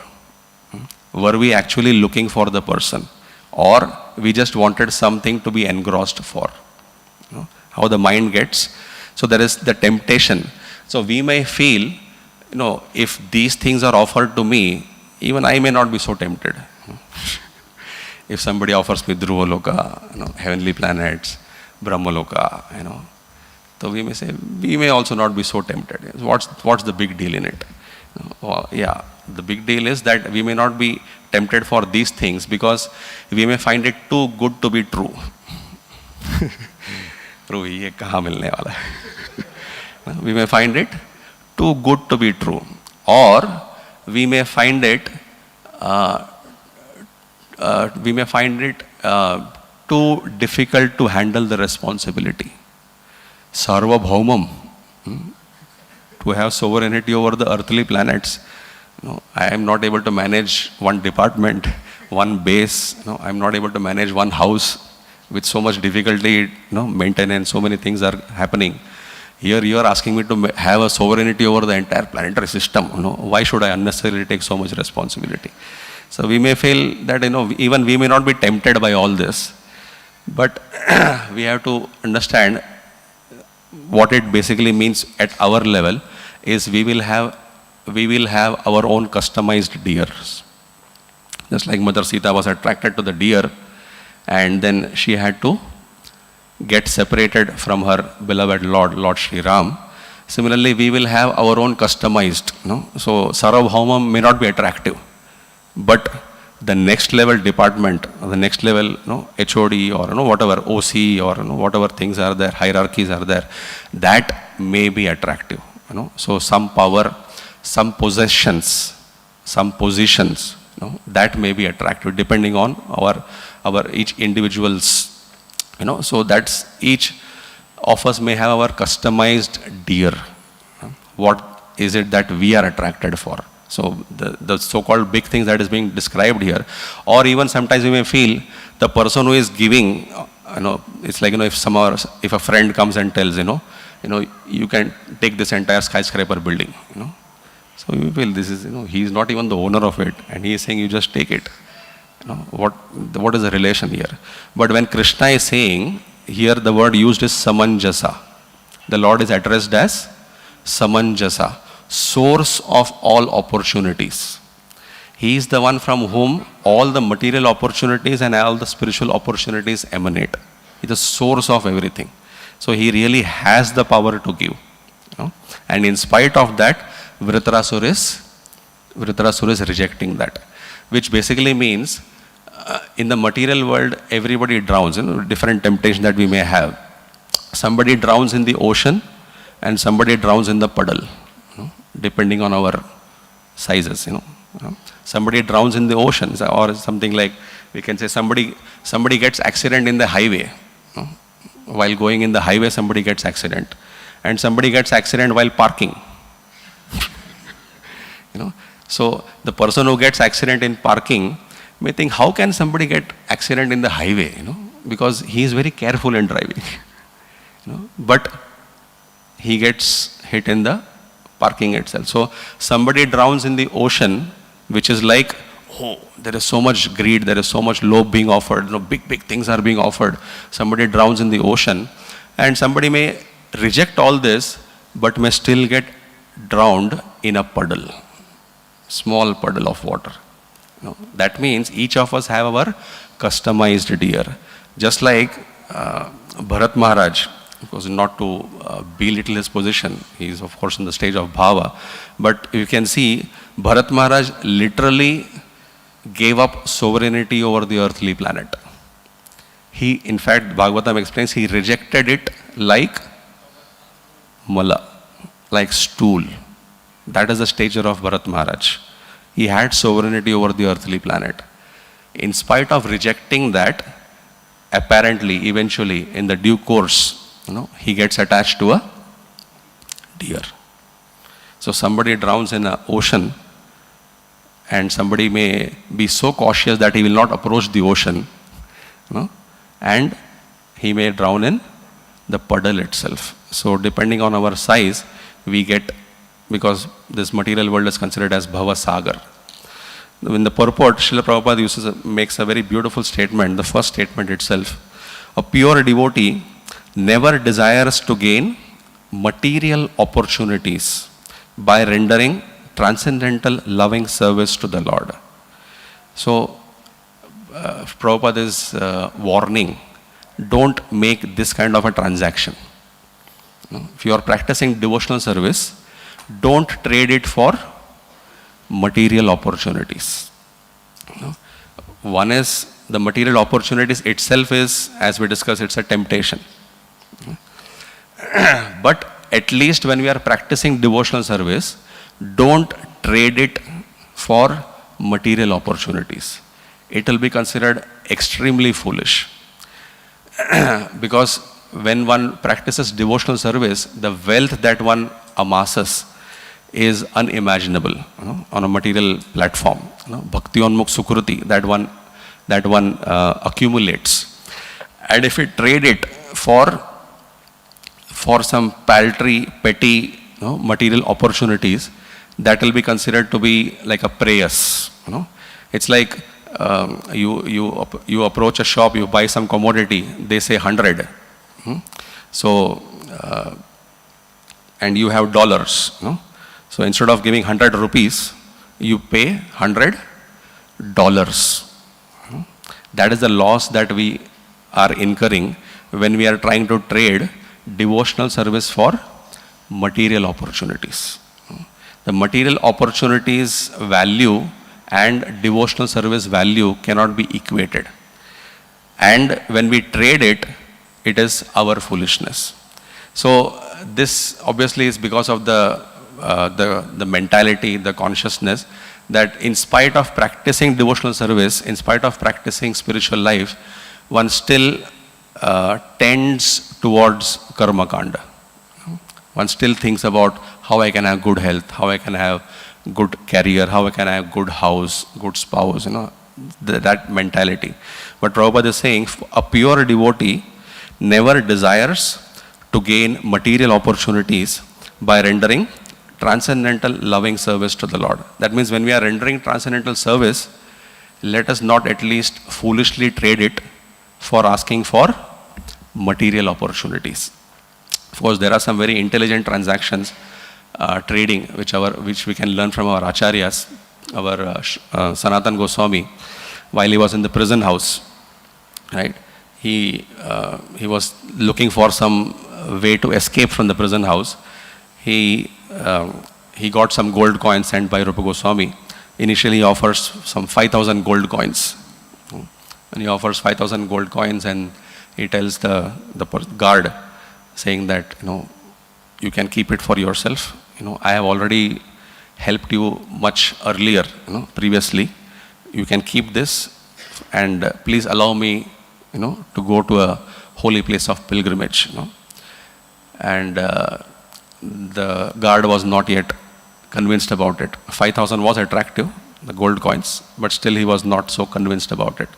Were we actually looking for the person, or we just wanted something to be engrossed for. How the mind gets. So there is the temptation. So we may feel, if these things are offered to me, even I may not be so tempted. If somebody offers me Dhruvaloka, heavenly planets, Brahmaloka, so we may say, we may also not be so tempted. What's the big deal in it? The big deal is that we may not be tempted for these things because we may find it too good to be true. We may find it too good to be true, or we may find it too difficult to handle the responsibility. Sarvabhaumam, to have sovereignty over the earthly planets. I am not able to manage one department, one base. I am not able to manage one house with so much difficulty, maintenance, so many things are happening. Here you are asking me to have a sovereignty over the entire planetary system. Why should I unnecessarily take so much responsibility? So we may feel that, even we may not be tempted by all this, but we have to understand what it basically means at our level is we will have our own customized deers. Just like Mother Sita was attracted to the deer, and then she had to get separated from her beloved Lord Sri Ram. Similarly, we will have our own customized. So Sarvabhaumam may not be attractive, but the next level department, the next level HOD or whatever OC or whatever things are there, hierarchies are there, that may be attractive. So some power, some possessions, some positions, that may be attractive depending on our each individual's. So that's each of us may have our customized deer. What is it that we are attracted for? So the so-called big things that is being described here, or even sometimes we may feel the person who is giving, it's like, if a friend comes and tells, you can take this entire skyscraper building, So we feel this is, he is not even the owner of it, and he is saying you just take it. What is the relation here? But when Krishna is saying, here the word used is samanjasa. The Lord is addressed as samanjasa, source of all opportunities. He is the one from whom all the material opportunities and all the spiritual opportunities emanate. He is the source of everything. So he really has the power to give. And in spite of that, Vritarasura is rejecting that. Which basically means, in the material world, everybody drowns, different temptation that we may have. Somebody drowns in the ocean and somebody drowns in the puddle, depending on our sizes, Somebody drowns in the ocean, or something like, we can say somebody gets accident in the highway. While going in the highway, somebody gets accident. And somebody gets accident while parking. So the person who gets accident in parking may think, how can somebody get accident in the highway? Because he is very careful in driving. But he gets hit in the parking itself. So somebody drowns in the ocean, which is like, there is so much greed, there is so much love being offered, big things are being offered. Somebody drowns in the ocean, and somebody may reject all this, but may still get drowned in a puddle, small puddle of water. That means each of us have our customized deer. Just like Bharat Maharaj, of course not to belittle his position, he is of course in the stage of bhava, but you can see Bharat Maharaj literally gave up sovereignty over the earthly planet. He, in fact, Bhagavatam explains, he rejected it like mala, like stool. That is the stature of Bharat Maharaj. He had sovereignty over the earthly planet. In spite of rejecting that, apparently, eventually, in the due course, he gets attached to a deer. So somebody drowns in an ocean, and somebody may be so cautious that he will not approach the ocean, and he may drown in the puddle itself. So depending on our size, we get, because this material world is considered as Bhava Sagar. In the purport, Srila Prabhupada makes a very beautiful statement, the first statement itself. A pure devotee never desires to gain material opportunities by rendering transcendental loving service to the Lord. So, Prabhupada is warning, don't make this kind of a transaction. If you are practicing devotional service, don't trade it for material opportunities. One is the material opportunities itself is, as we discussed, it's a temptation. But at least when we are practicing devotional service, don't trade it for material opportunities. It will be considered extremely foolish. Because when one practices devotional service, the wealth that one amasses is unimaginable, on a material platform. Bhakti onmukh sukruti that one accumulates, and if we trade it for some paltry, petty, material opportunities, that will be considered to be like a preyas. It's like you approach a shop, you buy some commodity, they say 100. So and you have dollars. So instead of giving 100 rupees, you pay $100. That is the loss that we are incurring when we are trying to trade devotional service for material opportunities. The material opportunities value and devotional service value cannot be equated. And when we trade it, it is our foolishness. So this obviously is because of the mentality, the consciousness, that in spite of practicing devotional service, in spite of practicing spiritual life, one still tends towards karma kanda. One still thinks about how I can have good health, how I can have good career, how I can have good house, good spouse, that mentality. But Prabhupada is saying, a pure devotee never desires to gain material opportunities by rendering transcendental loving service to the Lord. That means when we are rendering transcendental service, let us not at least foolishly trade it for asking for material opportunities. Of course, there are some very intelligent transactions, trading, which we can learn from our acharyas. Our Sanatan Goswami, while he was in the prison house, right? He was looking for some way to escape from the prison house. He got some gold coins sent by Rupa Goswami. Initially, he offers some 5,000 gold coins. And he offers 5,000 gold coins, and he tells the guard, saying that, you can keep it for yourself. I have already helped you much earlier, previously. You can keep this, and please allow me, to go to a holy place of pilgrimage. And the guard was not yet convinced about it. 5,000 was attractive, the gold coins, but still he was not so convinced about it.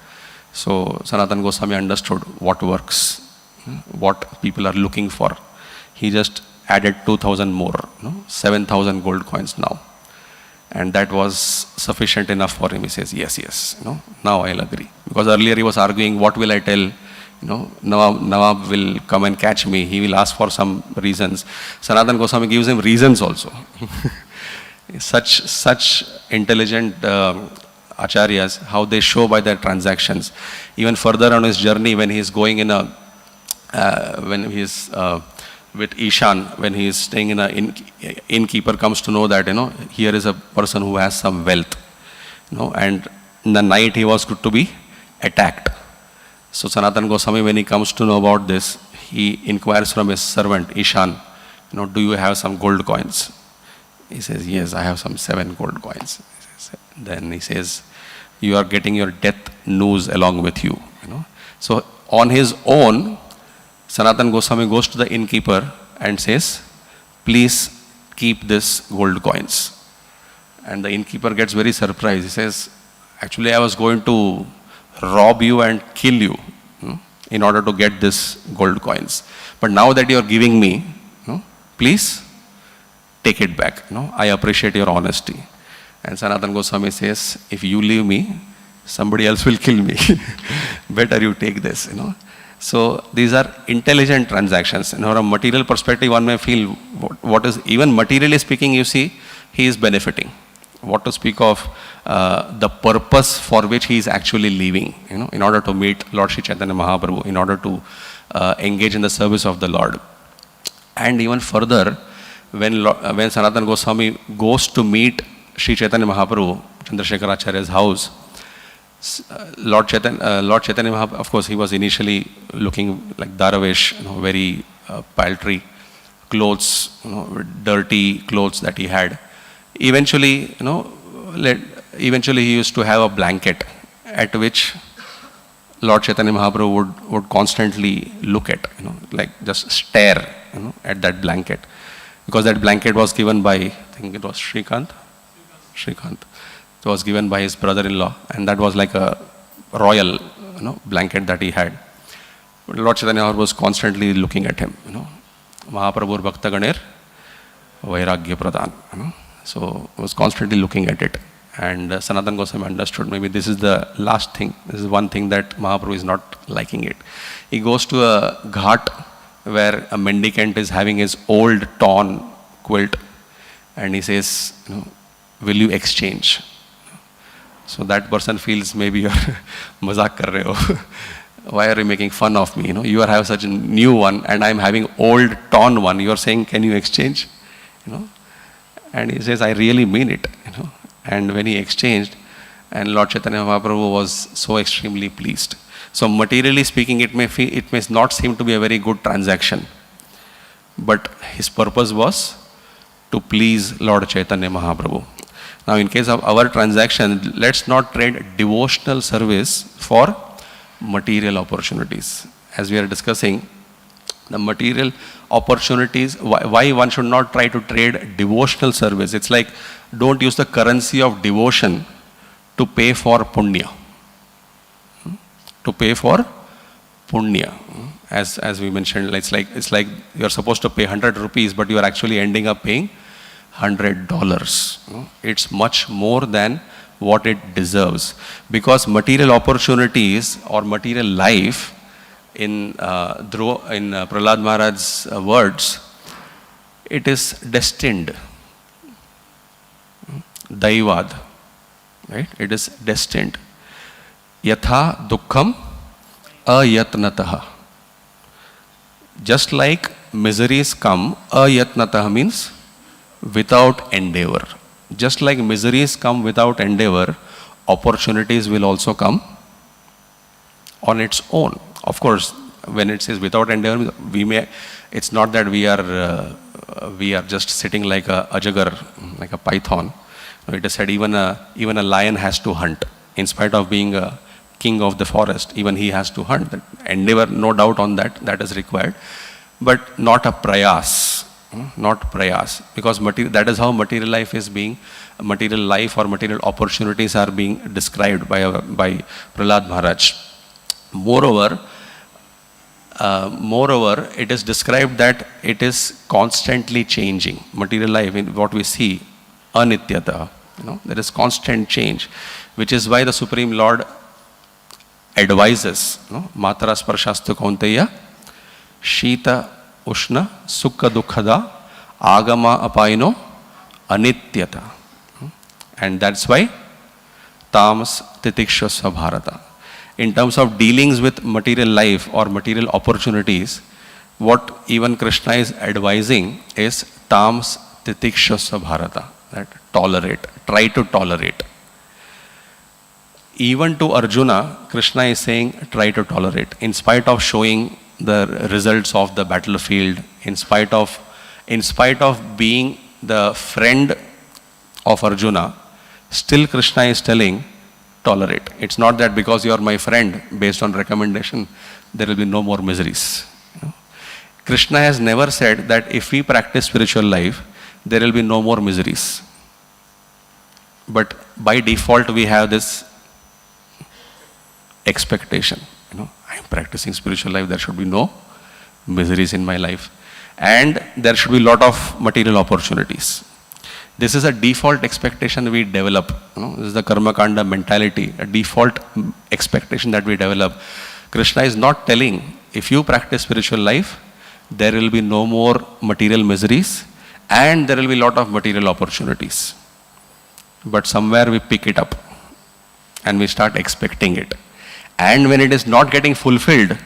So Sanatan Goswami understood what works, what people are looking for. He just added 2,000 more, 7,000 gold coins now. And that was sufficient enough for him. He says, yes, now I'll agree. Because earlier he was arguing, what will I tell? Nawab will come and catch me. He will ask for some reasons. Sanatan Goswami gives him reasons also. Such intelligent acharyas, how they show by their transactions. Even further on his journey, when he is going when he is with Ishan, when he is staying in an innkeeper comes to know that, here is a person who has some wealth, and in the night he was to be attacked. So Sanatan Goswami, when he comes to know about this, he inquires from his servant, Ishan, do you have some gold coins? He says, yes, I have some 7 gold coins. Then he says, you are getting your death news along with you. So on his own, Sanatan Goswami goes to the innkeeper and says, please keep this gold coins. And the innkeeper gets very surprised. He says, actually I was going to rob you and kill you in order to get this gold coins. But now that you are giving me, please take it back. I appreciate your honesty. And Sanatana Goswami says, if you leave me, somebody else will kill me. Better you take this, So these are intelligent transactions. From a material perspective, one may feel what is, even materially speaking, you see, he is benefiting. What to speak of the purpose for which he is actually living, in order to meet Lord Sri Chaitanya Mahaprabhu, in order to engage in the service of the Lord. And even further, when Sanatana Goswami goes to meet Sri Chaitanya Mahaprabhu, Chandrasekhar Acharya's house, Lord Chaitanya Mahaprabhu, of course, he was initially looking like Daravesh, very paltry clothes, dirty clothes that he had. Eventually, he used to have a blanket at which Lord Chaitanya Mahaprabhu would constantly look at, like just stare, at that blanket. Because that blanket was given by, I think it was Shrikant. It was given by his brother-in-law, and that was like a royal, blanket that he had. But Lord Chaitanya Mahaprabhu was constantly looking at him, Mahaprabhu Bhakta Ganer Vairagya Pradhan, So he was constantly looking at it. And Sanatana Goswami understood maybe this is the last thing. This is one thing that Mahaprabhu is not liking it. He goes to a ghat where a mendicant is having his old torn quilt, and he says, will you exchange? So that person feels maybe you're mazak kar rahe ho. Why are you making fun of me? You are having such a new one and I'm having old torn one. You are saying, can you exchange? And he says, I really mean it. And when he exchanged, and Lord Chaitanya Mahaprabhu was so extremely pleased. So materially speaking, it may not seem to be a very good transaction, but his purpose was to please Lord Chaitanya Mahaprabhu. Now in case of our transaction, let's not trade devotional service for material opportunities. As we are discussing, the material opportunities, why one should not try to trade devotional service. It's like, don't use the currency of devotion to pay for punya. To pay for punya. As we mentioned, it's like you're supposed to pay 100 rupees, but you are actually ending up paying $100. It's much more than what it deserves. Because material opportunities or material life, in Prahlad Maharaj's words, it is destined. Daivad. Right? It is destined. Yatha dukkham ayatnataha. Just like miseries come, ayatnataha means without endeavor. Just like miseries come without endeavor, opportunities will also come on its own. Of course, when it says without endeavor, it's not that we are just sitting like a ajagar, like a python. It is said even a lion has to hunt. In spite of being a king of the forest, even he has to hunt. Endeavor, no doubt on that is required, but not a prayas. Not prayas, because that is how material life is being, material life or material opportunities are being described by Prahlad Maharaj. Moreover, it is described that it is constantly changing. Material life, in what we see, anityata, there is constant change, which is why the Supreme Lord advises, Matra Sparshasthu Kaunteya, Shita Ushna Sukha Dukhada Agama Apaino Anityata. And that's why Tamas Titikshasva Bharata. In terms of dealings with material life or material opportunities, what even Krishna is advising is Tamas Titikshasva Bharata. That tolerate, try to tolerate. Even to Arjuna, Krishna is saying try to tolerate. In spite of showing the results of the battlefield, in spite of being the friend of Arjuna, still Krishna is telling tolerate. It's not that because you are my friend, based on recommendation, there will be no more miseries. Krishna has never said that if we practice spiritual life, there will be no more miseries. But by default, we have this expectation. I am practicing spiritual life, there should be no miseries in my life. And there should be a lot of material opportunities. This is a default expectation we develop. This is the karma kanda mentality, a default expectation that we develop. Krishna is not telling, if you practice spiritual life, there will be no more material miseries and there will be a lot of material opportunities. But somewhere we pick it up and we start expecting it. And when it is not getting fulfilled,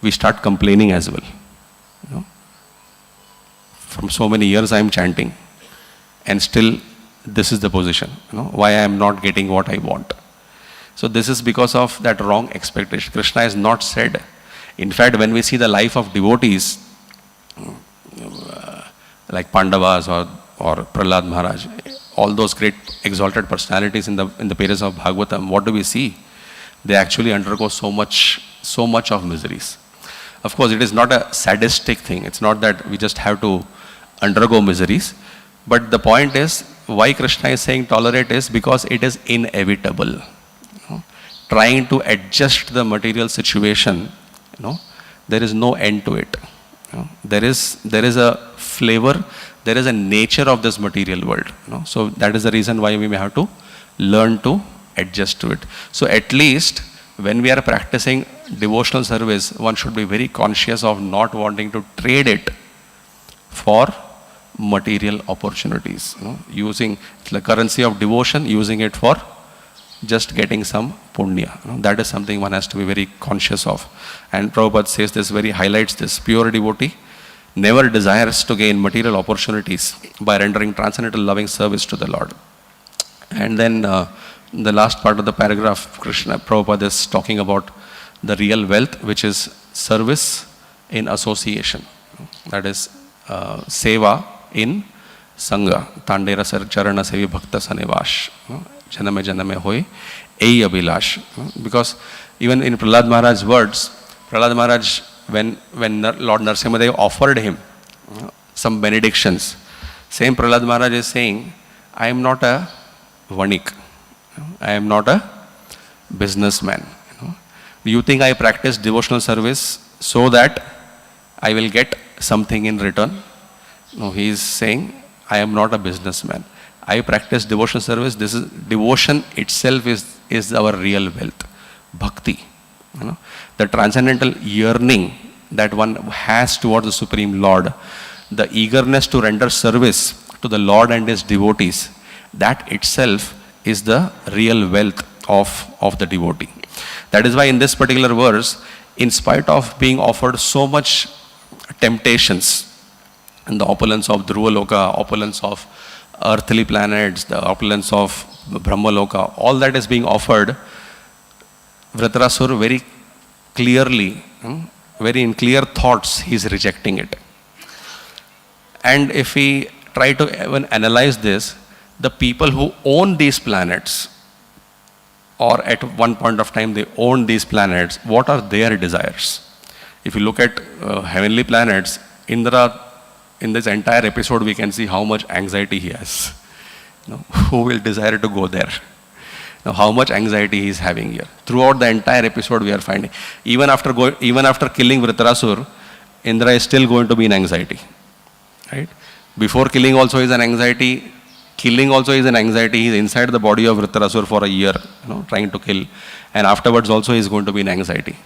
we start complaining as well. From so many years I am chanting and still this is the position. Why I am not getting what I want. So this is because of that wrong expectation. Krishna has not said. In fact, when we see the life of devotees, like Pandavas or Prahlad Maharaj, all those great exalted personalities in the pages of Bhagavatam, what do we see? They actually undergo so much of miseries. Of course, it is not a sadistic thing. It's not that we just have to undergo miseries. But the point is, why Krishna is saying tolerate is because it is inevitable. Trying to adjust the material situation, there is no end to it. There is a flavor, there is a nature of this material world. So that is the reason why we may have to learn to adjust to it. So at least when we are practicing devotional service, one should be very conscious of not wanting to trade it for material opportunities. Using the currency of devotion, using it for just getting some punya. That is something one has to be very conscious of. And Prabhupada says this, highlights this. Pure devotee never desires to gain material opportunities by rendering transcendental loving service to the Lord. And then the last part of the paragraph, Prabhupada is talking about the real wealth, which is service in association. That is seva in sangha. Tandera charana sevi bhakta sanevash. Janame janame hoy ei abhilash. Because even in Prahlad Maharaj's words, Prahlad Maharaj, when Lord Narasimhadev offered him some benedictions, same Prahlad Maharaj is saying, I am not a vanik. I am not a businessman. You think I practice devotional service so that I will get something in return? No, he is saying, I am not a businessman. I practice devotional service. This is devotion itself is our real wealth. Bhakti. The transcendental yearning that one has towards the Supreme Lord, the eagerness to render service to the Lord and His devotees, that itself is the real wealth of the devotee. That is why in this particular verse, in spite of being offered so much temptations, and the opulence of Dhruvaloka, opulence of earthly planets, the opulence of Brahmaloka, all that is being offered, Vritarasura very clearly, very in clear thoughts, he is rejecting it. And if we try to even analyze this, the people who own these planets, or at one point of time they own these planets, what are their desires? If you look at heavenly planets, Indra, in this entire episode we can see how much anxiety he has. Who will desire to go there? How much anxiety he is having here. Throughout the entire episode we are finding. Even after killing Vritarasura, Indra is still going to be in anxiety. Right? Before killing also is an anxiety. Killing also is an anxiety. He is inside the body of Vritarasura for a year, trying to kill. And afterwards also he is going to be in anxiety.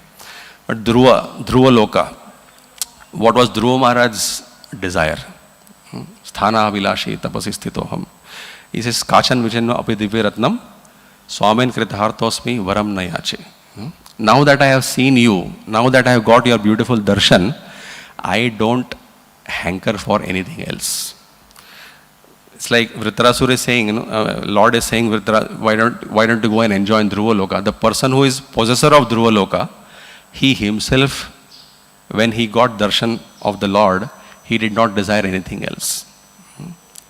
But Dhruvaloka, what was Dhruva Maharaj's desire? Sthana abhilashi tapasi sthitoham. He says, Kachan vijanno api divya ratnam, swamin kritahartosmi varam nayache. Now that I have seen you, now that I have got your beautiful darshan, I don't hanker for anything else. It's like Vritarasura is saying, Lord is saying, why don't you go and enjoy in Dhruvaloka? The person who is possessor of Dhruvaloka, he himself, when he got darshan of the Lord, he did not desire anything else.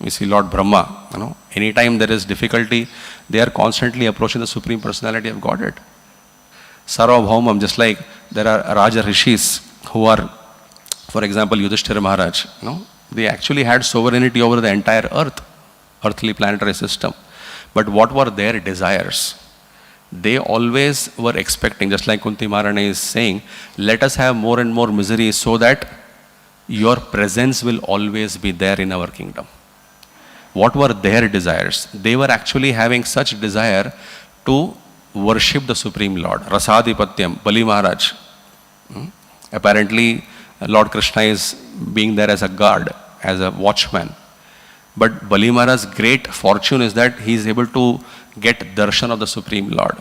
We see Lord Brahma, anytime there is difficulty, they are constantly approaching the Supreme Personality of Godhead. Sarvabhaumam, just like there are Raja Rishis who are, for example, Yudhishthira Maharaj, they actually had sovereignty over the entire earth, earthly planetary system. But what were their desires? They always were expecting, just like Kunti Maharani is saying, let us have more and more misery so that your presence will always be there in our kingdom. what were their desires? They were actually having such desire to worship the Supreme Lord. Rasadhipatyam, Bali Maharaj. Apparently, Lord Krishna is being there as a guard, as a watchman. But Bali Maharaj's great fortune is that he is able to get darshan of the Supreme Lord.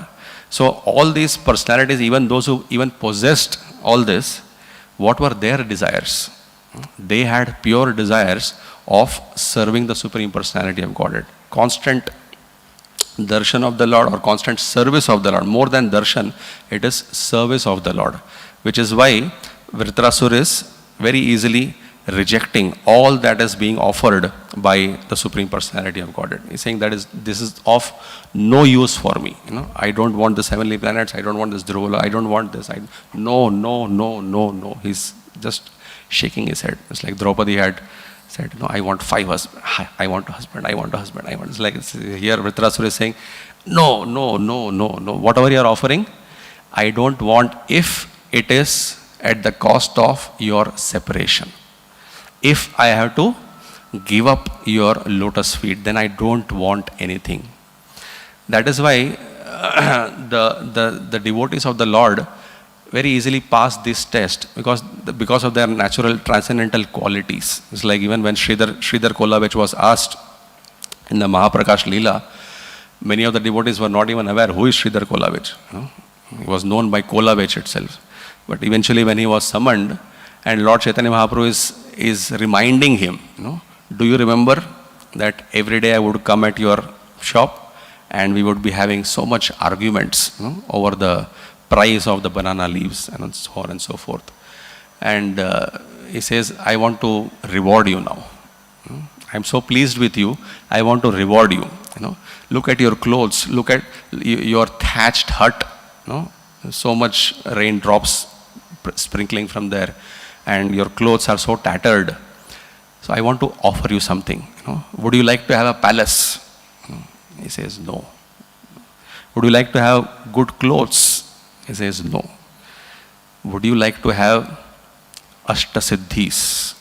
So all these personalities, even those who even possessed all this, what were their desires? They had pure desires of serving the Supreme Personality of Godhead. Constant darshan of the Lord or constant service of the Lord. More than darshan, it is service of the Lord. Which is why Vritrasura is very easily rejecting all that is being offered by the Supreme Personality of Godhead. He's saying that this is of no use for me. I don't want the heavenly planets, I don't want this Dhruvala, I don't want this. No. He's just shaking his head. It's like Draupadi had said, I want 5 husbands. I want a husband. It's like here Vritrasura is saying, no. Whatever you are offering, I don't want if it is at the cost of your separation. If I have to give up your lotus feet, then I don't want anything. That is why the devotees of the Lord very easily pass this test because of their natural transcendental qualities. It's like even when Sridhar Kolavich was asked in the Mahaprakash Leela, many of the devotees were not even aware who is Sridhar Kolavich. He was known by Kolavich itself. But eventually when he was summoned, and Lord Chaitanya Mahaprabhu is reminding him, do you remember that every day I would come at your shop and we would be having so much arguments over the price of the banana leaves and so on and so forth. And he says, I want to reward you now. I'm so pleased with you, I want to reward you. Look at your clothes, look at your thatched hut, so much raindrops sprinkling from there, and your clothes are so tattered. So I want to offer you something. Would you like to have a palace? He says, no. Would you like to have good clothes? He says, no. Would you like to have Ashtasiddhis?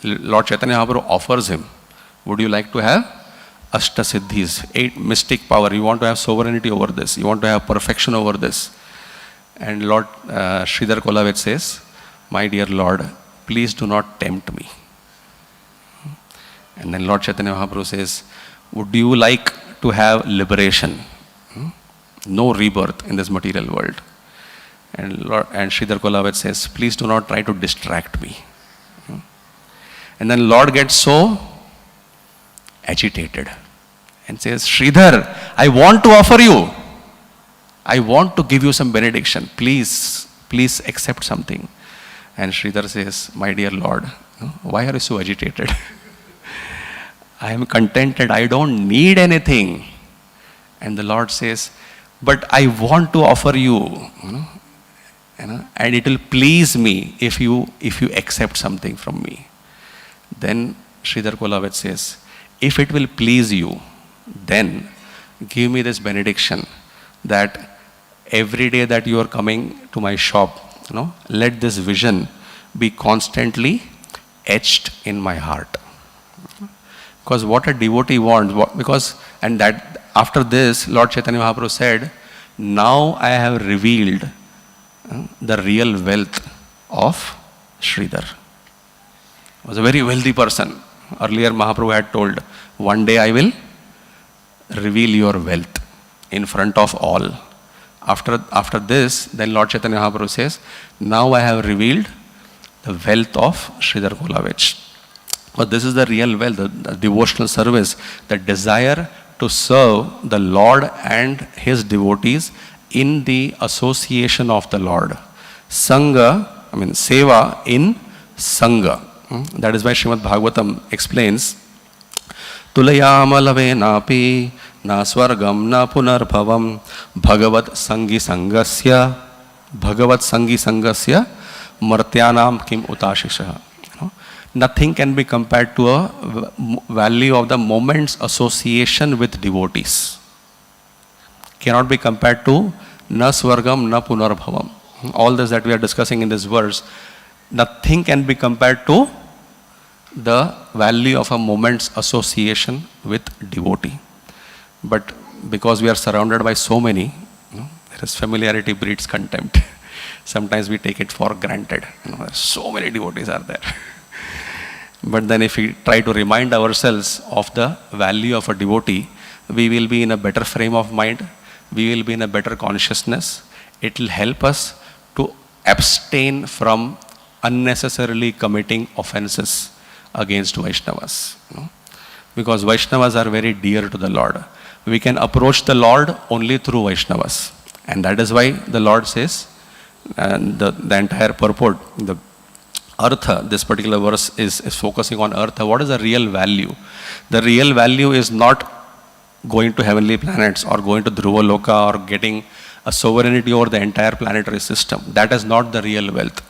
Lord Chaitanya Mahaprabhu offers him, would you like to have Ashtasiddhis, 8 mystic power? You want to have sovereignty over this. You want to have perfection over this. And Lord Sridhar Kolavich says, my dear Lord, please do not tempt me. And then Lord Chaitanya Mahaprabhu says, would you like to have liberation? No rebirth in this material world. And Sridhar Kolavich says, please do not try to distract me. And then Lord gets so agitated and says, Sridhar, I want to offer you. I want to give you some benediction. Please accept something. And Sridhar says, my dear Lord, why are you so agitated? I am contented. I don't need anything. And the Lord says, but I want to offer you, and it will please me if you accept something from me. Then Sridhar Kolavich says, if it will please you, then give me this benediction that every day that you are coming to my shop, let this vision be constantly etched in my heart. Because what a devotee wants, and that after this, Lord Chaitanya Mahaprabhu said, now I have revealed the real wealth of Sridhar. He was a very wealthy person. Earlier Mahaprabhu had told, one day I will reveal your wealth in front of all. After this, then Lord Chaitanya Mahaprabhu says, now I have revealed the wealth of Sridhar Kolavich. But this is the real wealth, the devotional service, the desire to serve the Lord and His devotees in the association of the Lord. Seva in Sangha. That is why Srimad Bhagavatam explains, Tulayama napi na swargam na punarbhavam bhagavat sangi sangasya martyanam kim utashisha. Nothing can be compared to a value of the moment's association with devotees. Cannot be compared to na swargam na punarbhavam. All this that we are discussing in this verse, nothing can be compared to the value of a moment's association with devotee. But because we are surrounded by so many, there is familiarity breeds contempt. Sometimes we take it for granted. So many devotees are there. But then if we try to remind ourselves of the value of a devotee, we will be in a better frame of mind, we will be in a better consciousness. It will help us to abstain from unnecessarily committing offenses against Vaishnavas. Because Vaishnavas are very dear to the Lord. We can approach the Lord only through Vaishnavas. And that is why the Lord says, and the entire purport, the Artha, this particular verse is focusing on Artha. What is the real value? The real value is not going to heavenly planets or going to Dhruva Loka or getting a sovereignty over the entire planetary system. That is not the real wealth.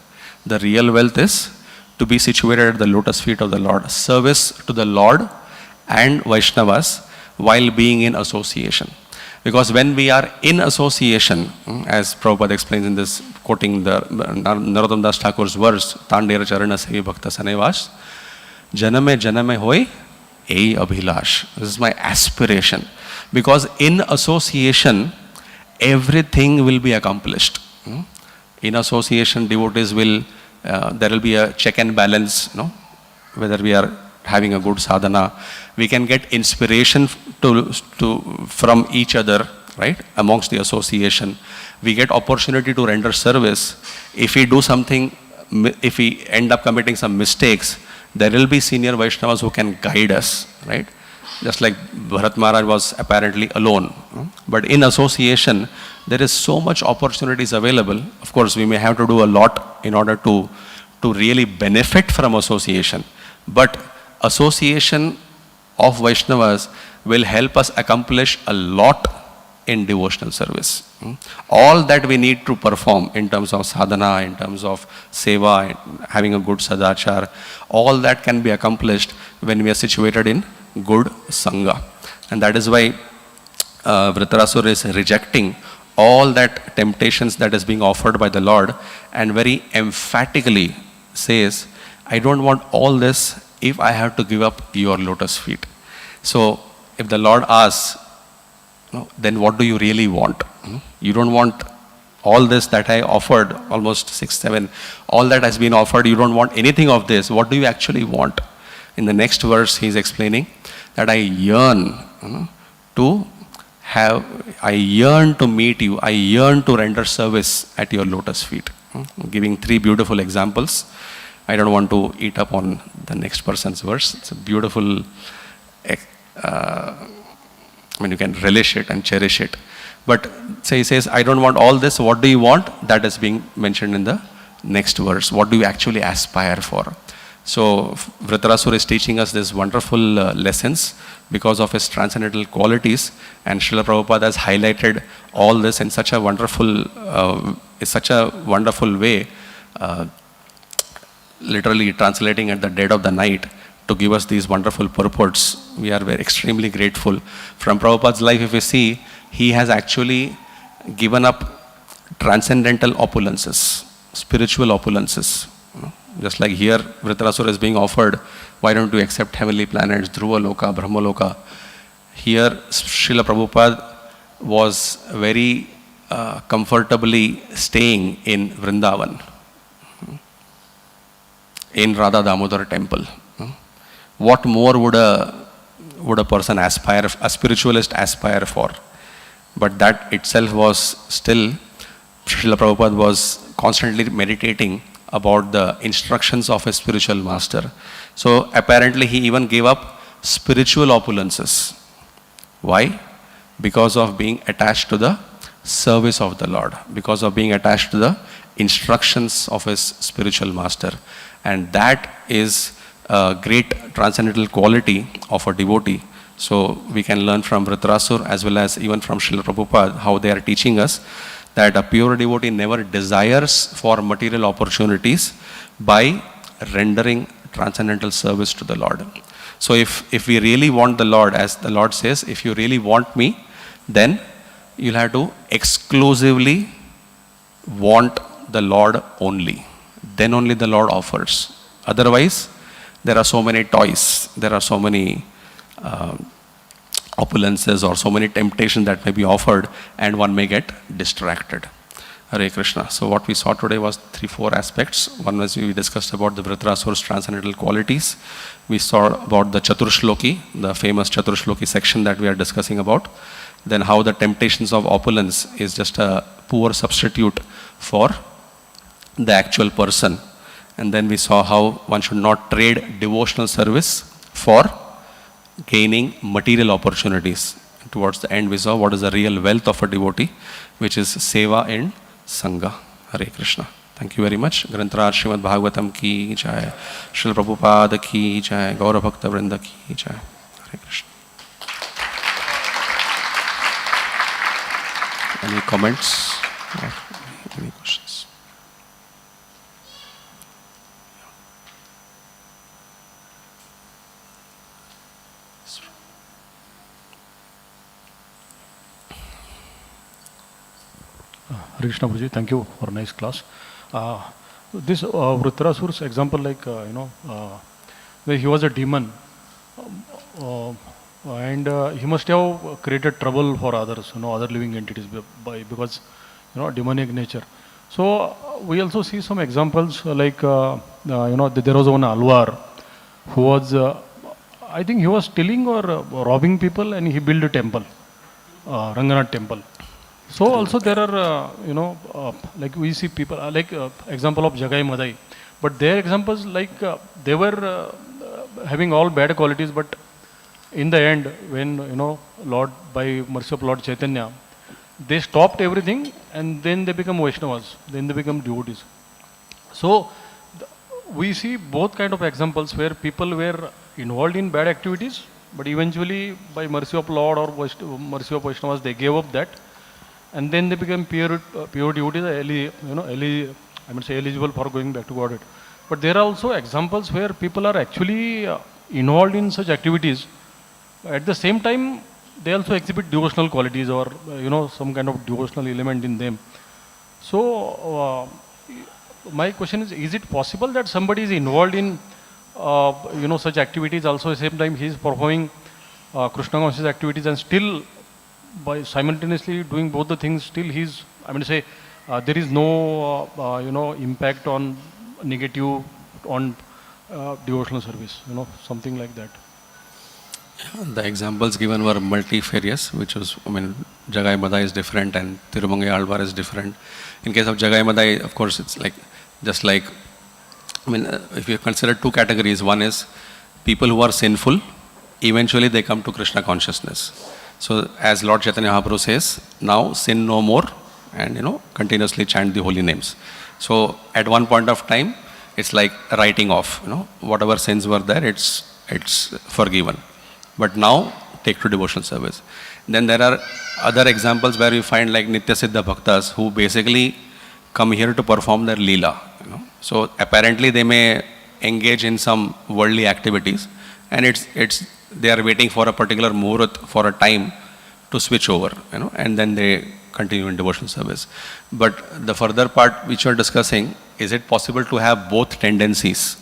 The real wealth is to be situated at the lotus feet of the Lord, service to the Lord and Vaishnavas while being in association. Because when we are in association, as Prabhupada explains in this, quoting the Narottam Das Thakur's verse, Tandera Charana Sevi Bhakta Sanevas, Janame Janame Hoy Ei Abhilash. This is my aspiration. Because in association, everything will be accomplished. In association, devotees will, there will be a check and balance, whether we are having a good sadhana. We can get inspiration from each other, right, amongst the association. We get opportunity to render service. If we do something, if we end up committing some mistakes, there will be senior Vaishnavas who can guide us, right? Just like Bharat Maharaj was apparently alone. But in association, there is so much opportunities available. Of course, we may have to do a lot in order to really benefit from association. But association of Vaishnavas will help us accomplish a lot in devotional service. All that we need to perform in terms of sadhana, in terms of seva, having a good sadachar, all that can be accomplished when we are situated in good sangha. And that is why Vritarasura is rejecting all that temptations that is being offered by the Lord and very emphatically says, I don't want all this if I have to give up your lotus feet. So if the Lord asks, then what do you really want? You don't want all this that I offered, almost 6, 7, all that has been offered, you don't want anything of this. What do you actually want? In the next verse, he is explaining that I yearn to meet you, I yearn to render service at your lotus feet. Giving 3 beautiful examples. I don't want to eat up on the next person's verse. It's a beautiful, you can relish it and cherish it. But so he says, I don't want all this. What do you want? That is being mentioned in the next verse. What do you actually aspire for? So Vritarasura is teaching us these wonderful lessons because of his transcendental qualities. And Srila Prabhupada has highlighted all this in such a wonderful way, literally translating at the dead of the night to give us these wonderful purports. We are very extremely grateful. From Prabhupada's life, if you see, he has actually given up transcendental opulences, spiritual opulences. Just like here, Vritarasura is being offered, why don't you accept heavenly planets, Dhruva Loka, Brahma Loka. Here, Srila Prabhupada was very comfortably staying in Vrindavan, in Radha Damodar temple. What more would a person aspire, a spiritualist aspire for? But that itself was still, Srila Prabhupada was constantly meditating about the instructions of a spiritual master. So apparently he even gave up spiritual opulences. Why? Because of being attached to the service of the Lord, because of being attached to the instructions of his spiritual master. And that is a great transcendental quality of a devotee. So we can learn from Vritarasura as well as even from Srila Prabhupada how they are teaching us that a pure devotee never desires for material opportunities by rendering transcendental service to the Lord. So if we really want the Lord, as the Lord says, if you really want me, then you'll have to exclusively want the Lord only. Then only the Lord offers. Otherwise, there are so many toys, there are so many opulences or so many temptations that may be offered, and one may get distracted. Hare Krishna. So what we saw today was 3-4 aspects. One was we discussed about the Vritrasura's transcendental qualities. We saw about the Chaturshloki, the famous Chaturshloki section that we are discussing about. Then how the temptations of opulence is just a poor substitute for the actual person. And then we saw how one should not trade devotional service for gaining material opportunities. Towards the end we saw what is the real wealth of a devotee, which is seva and sangha. Hare Krishna. Thank you very much. Grantaraj Srimad Bhagavatam ki jai. Srila Prabhupada ki jai. Gaura Bhakta Vrinda ki jai. Hare Krishna. Any comments or any questions? Hare Krishna Prabhuji, thank you for a nice class. This Vritrasura's example, like, where he was a demon, and he must have created trouble for others, other living entities, because, demonic nature. So we also see some examples like, there was one Alwar who was, I think he was stealing or robbing people, and he built a temple, Ranganath temple. So also there are, like we see people, like example of Jagai Madai, but their examples, like they were having all bad qualities, but in the end, when, Lord, by mercy of Lord Chaitanya, they stopped everything, and then they become Vaishnavas, then they become devotees. So we see both kind of examples where people were involved in bad activities, but eventually by mercy of Lord or mercy of Vaishnavas, they gave up that, and then they became pure devotees, eligible for going back to Godhead. But there are also examples where people are actually involved in such activities. At the same time, they also exhibit devotional qualities or, some kind of devotional element in them. So, my question is it possible that somebody is involved in, such activities also at the same time he is performing Krishna conscious activities, and still by simultaneously doing both the things, still he's, there is no, impact on negative on devotional service, something like that. The examples given were multifarious, which was, Jagai Madai is different and Tirumangai Alvar is different. In case of Jagai Madai, of course, it's like, just like, if you consider two categories, one is people who are sinful, eventually they come to Krishna consciousness. So as Lord Chaitanya Mahaprabhu says, now sin no more, and continuously chant the holy names. So at one point of time, it's like writing off, whatever sins were there, it's forgiven. But now take to devotional service. Then there are other examples where we find like Nitya Siddha Bhaktas who basically come here to perform their Leela. So apparently they may engage in some worldly activities, and they are waiting for a particular muhurat, for a time to switch over, and then they continue in devotional service. But the further part which you are discussing, is it possible to have both tendencies,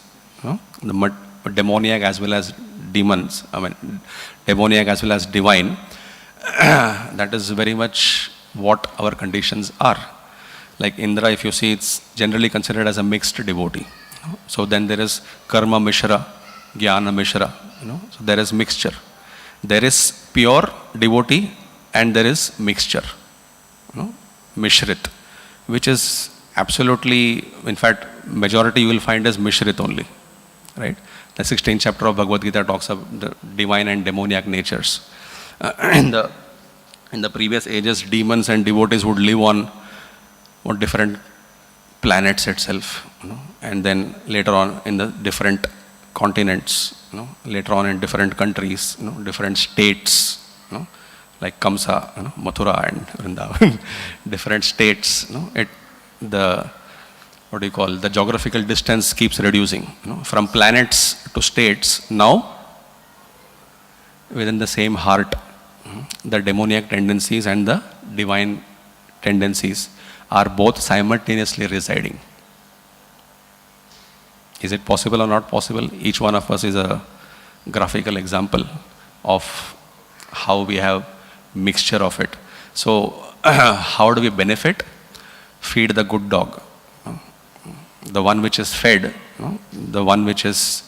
the demoniac as well as demons, demoniac as well as divine? That is very much what our conditions are. Like Indra, if you see, it's generally considered as a mixed devotee. So then there is karma mishra, jnana mishra, so there is mixture. There is pure devotee and there is mixture, mishrit, which is absolutely, in fact, majority you will find as mishrit only, right? The 16th chapter of Bhagavad Gita talks about the divine and demoniac natures. In the previous ages, demons and devotees would live on different planets itself, and then later on in the different continents, later on in different countries, different states, like Kamsa, Mathura and Vrindavan, different states, the geographical distance keeps reducing, from planets to states. Now, within the same heart, the demoniac tendencies and the divine tendencies are both simultaneously residing. Is it possible or not possible? Each one of us is a graphical example of how we have mixture of it. So how do we benefit? Feed the good dog. The one which is fed, the one which is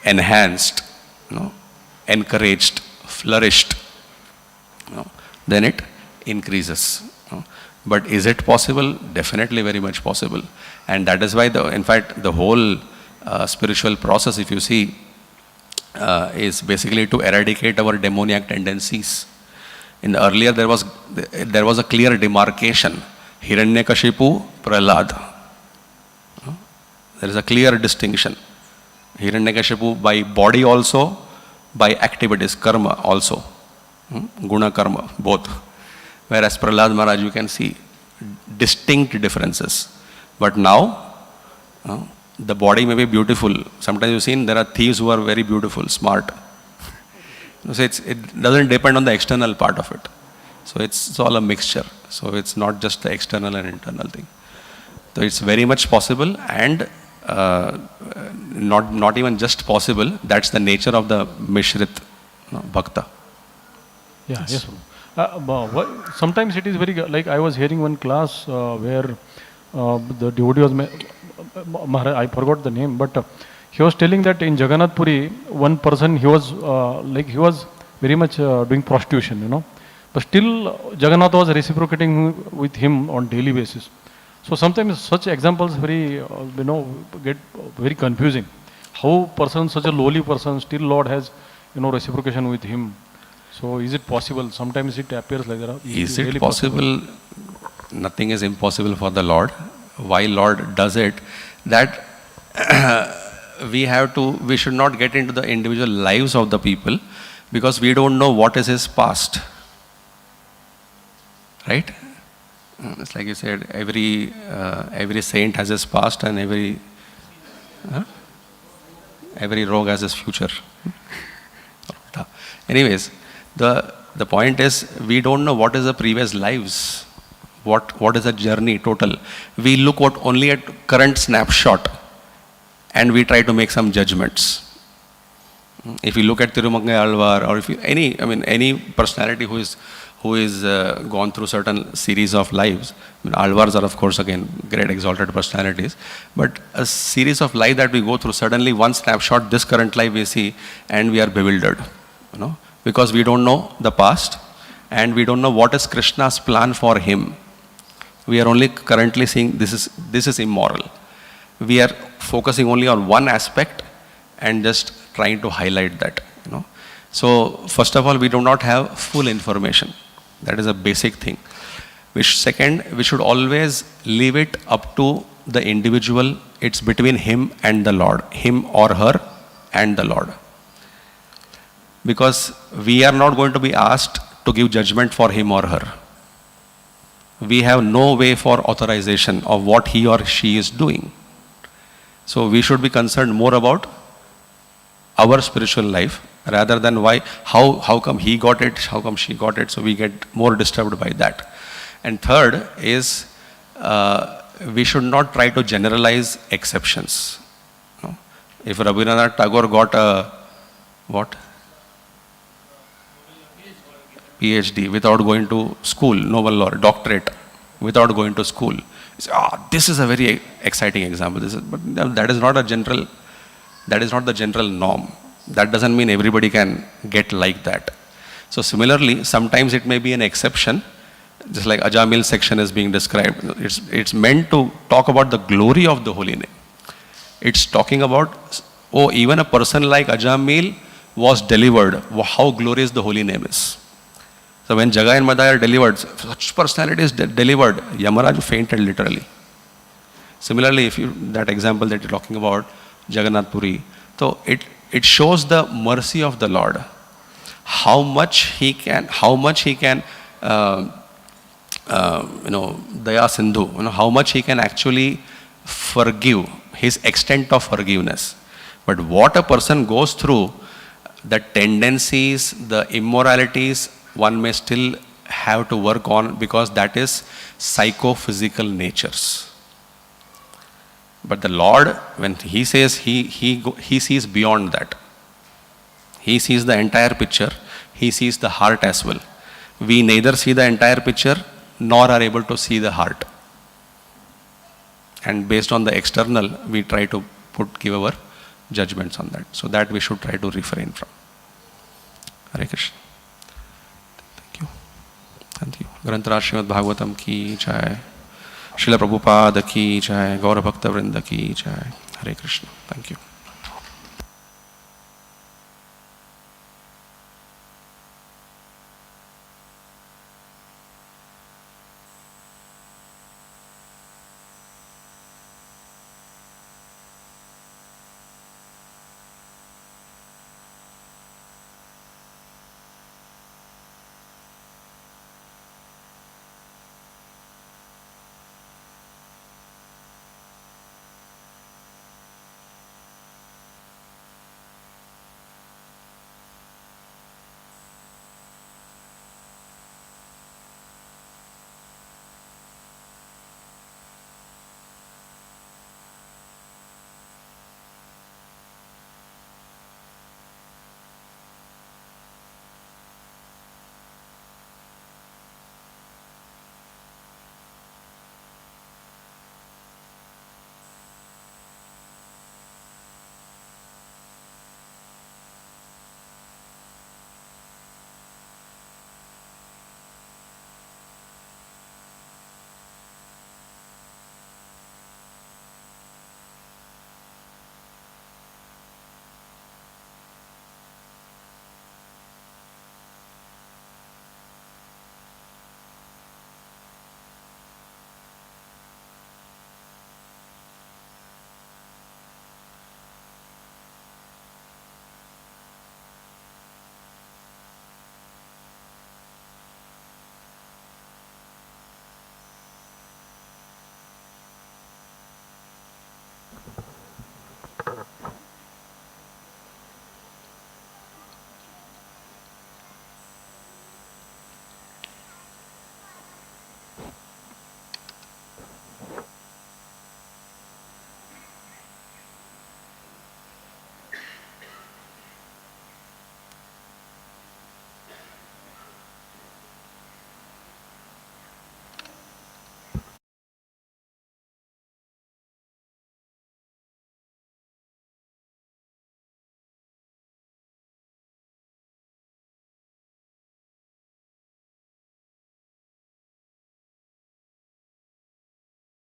enhanced, encouraged, flourished, then it increases. But is it possible? Definitely very much possible. And that is why, in fact, the whole spiritual process, if you see, is basically to eradicate our demoniac tendencies. In the earlier, there was a clear demarcation. Hiranyakashipu, Prahlad. There is a clear distinction. Hiranyakashipu by body also, by activities, karma also. Guna karma, both. Whereas Prahlad Maharaj, you can see distinct differences. But now, the body may be beautiful. Sometimes you've seen there are thieves who are very beautiful, smart. So it doesn't depend on the external part of it. So it's all a mixture. So it's not just the external and internal thing. So it's very much possible, and not even just possible. That's the nature of the Mishrit Bhakta. Yeah, yes. Sometimes it is very, like I was hearing one class where the devotee was, I forgot the name, but he was telling that in Jagannath Puri, one person, he was very much doing prostitution, but still Jagannath was reciprocating with him on daily basis. So sometimes such examples get very confusing. How such a lowly person, still Lord has, reciprocation with him. So is it possible? Sometimes it appears like that. Is it really possible? Nothing is impossible for the Lord. Why Lord does it? That we should not get into the individual lives of the people, because we don't know what is his past. Right? It's like you said, every saint has his past, and every rogue has his future. Anyways, the point is, we don't know what is the previous lives, what is the journey total. We look only at current snapshot, and we try to make some judgments. If you look at Tirumangai Alvar, or if any personality who is gone through certain series of lives. Alvars are, of course, again, great exalted personalities. But a series of life that we go through, suddenly one snapshot, this current life we see, and we are bewildered. Because we don't know the past, and we don't know what is Krishna's plan for him. We are only currently seeing this is immoral. We are focusing only on one aspect and just trying to highlight that. So first of all, we do not have full information. That is a basic thing. Second, we should always leave it up to the individual. It's between him and the Lord, him or her and the Lord. Because we are not going to be asked to give judgment for him or her. We have no way for authorization of what he or she is doing. So we should be concerned more about our spiritual life, rather than how come he got it, how come she got it. So we get more disturbed by that. And third is, we should not try to generalize exceptions. If Rabindranath Tagore got a PhD without going to school, Nobel or doctorate without going to school, you say, this is a very exciting example. But that is not the general norm. That doesn't mean everybody can get like that. So similarly, sometimes it may be an exception, just like Ajamil section is being described. It's meant to talk about the glory of the holy name. It's talking about, even a person like Ajamil was delivered. How glorious the holy name is. So when Jagai and Madai are delivered, such personalities delivered, Yamaraj fainted literally. Similarly, that example that you're talking about, Jagannath Puri, so it shows the mercy of the Lord. How much he can Daya Sindhu, how much he can actually forgive, his extent of forgiveness. But what a person goes through, the tendencies, the immoralities, one may still have to work on, because that is psychophysical natures. But the Lord, when He says, He sees beyond that. He sees the entire picture. He sees the heart as well. We neither see the entire picture nor are able to see the heart. And based on the external, we try to give our judgments on that. So that we should try to refrain from. Hare Krishna. Thank you. Thank you. Grantaraj Srimad Bhagavatam ki jai. Srila Prabhupada ki jai. Gaura Bhakta Vrinda ki jai. Hare Krishna. Thank you.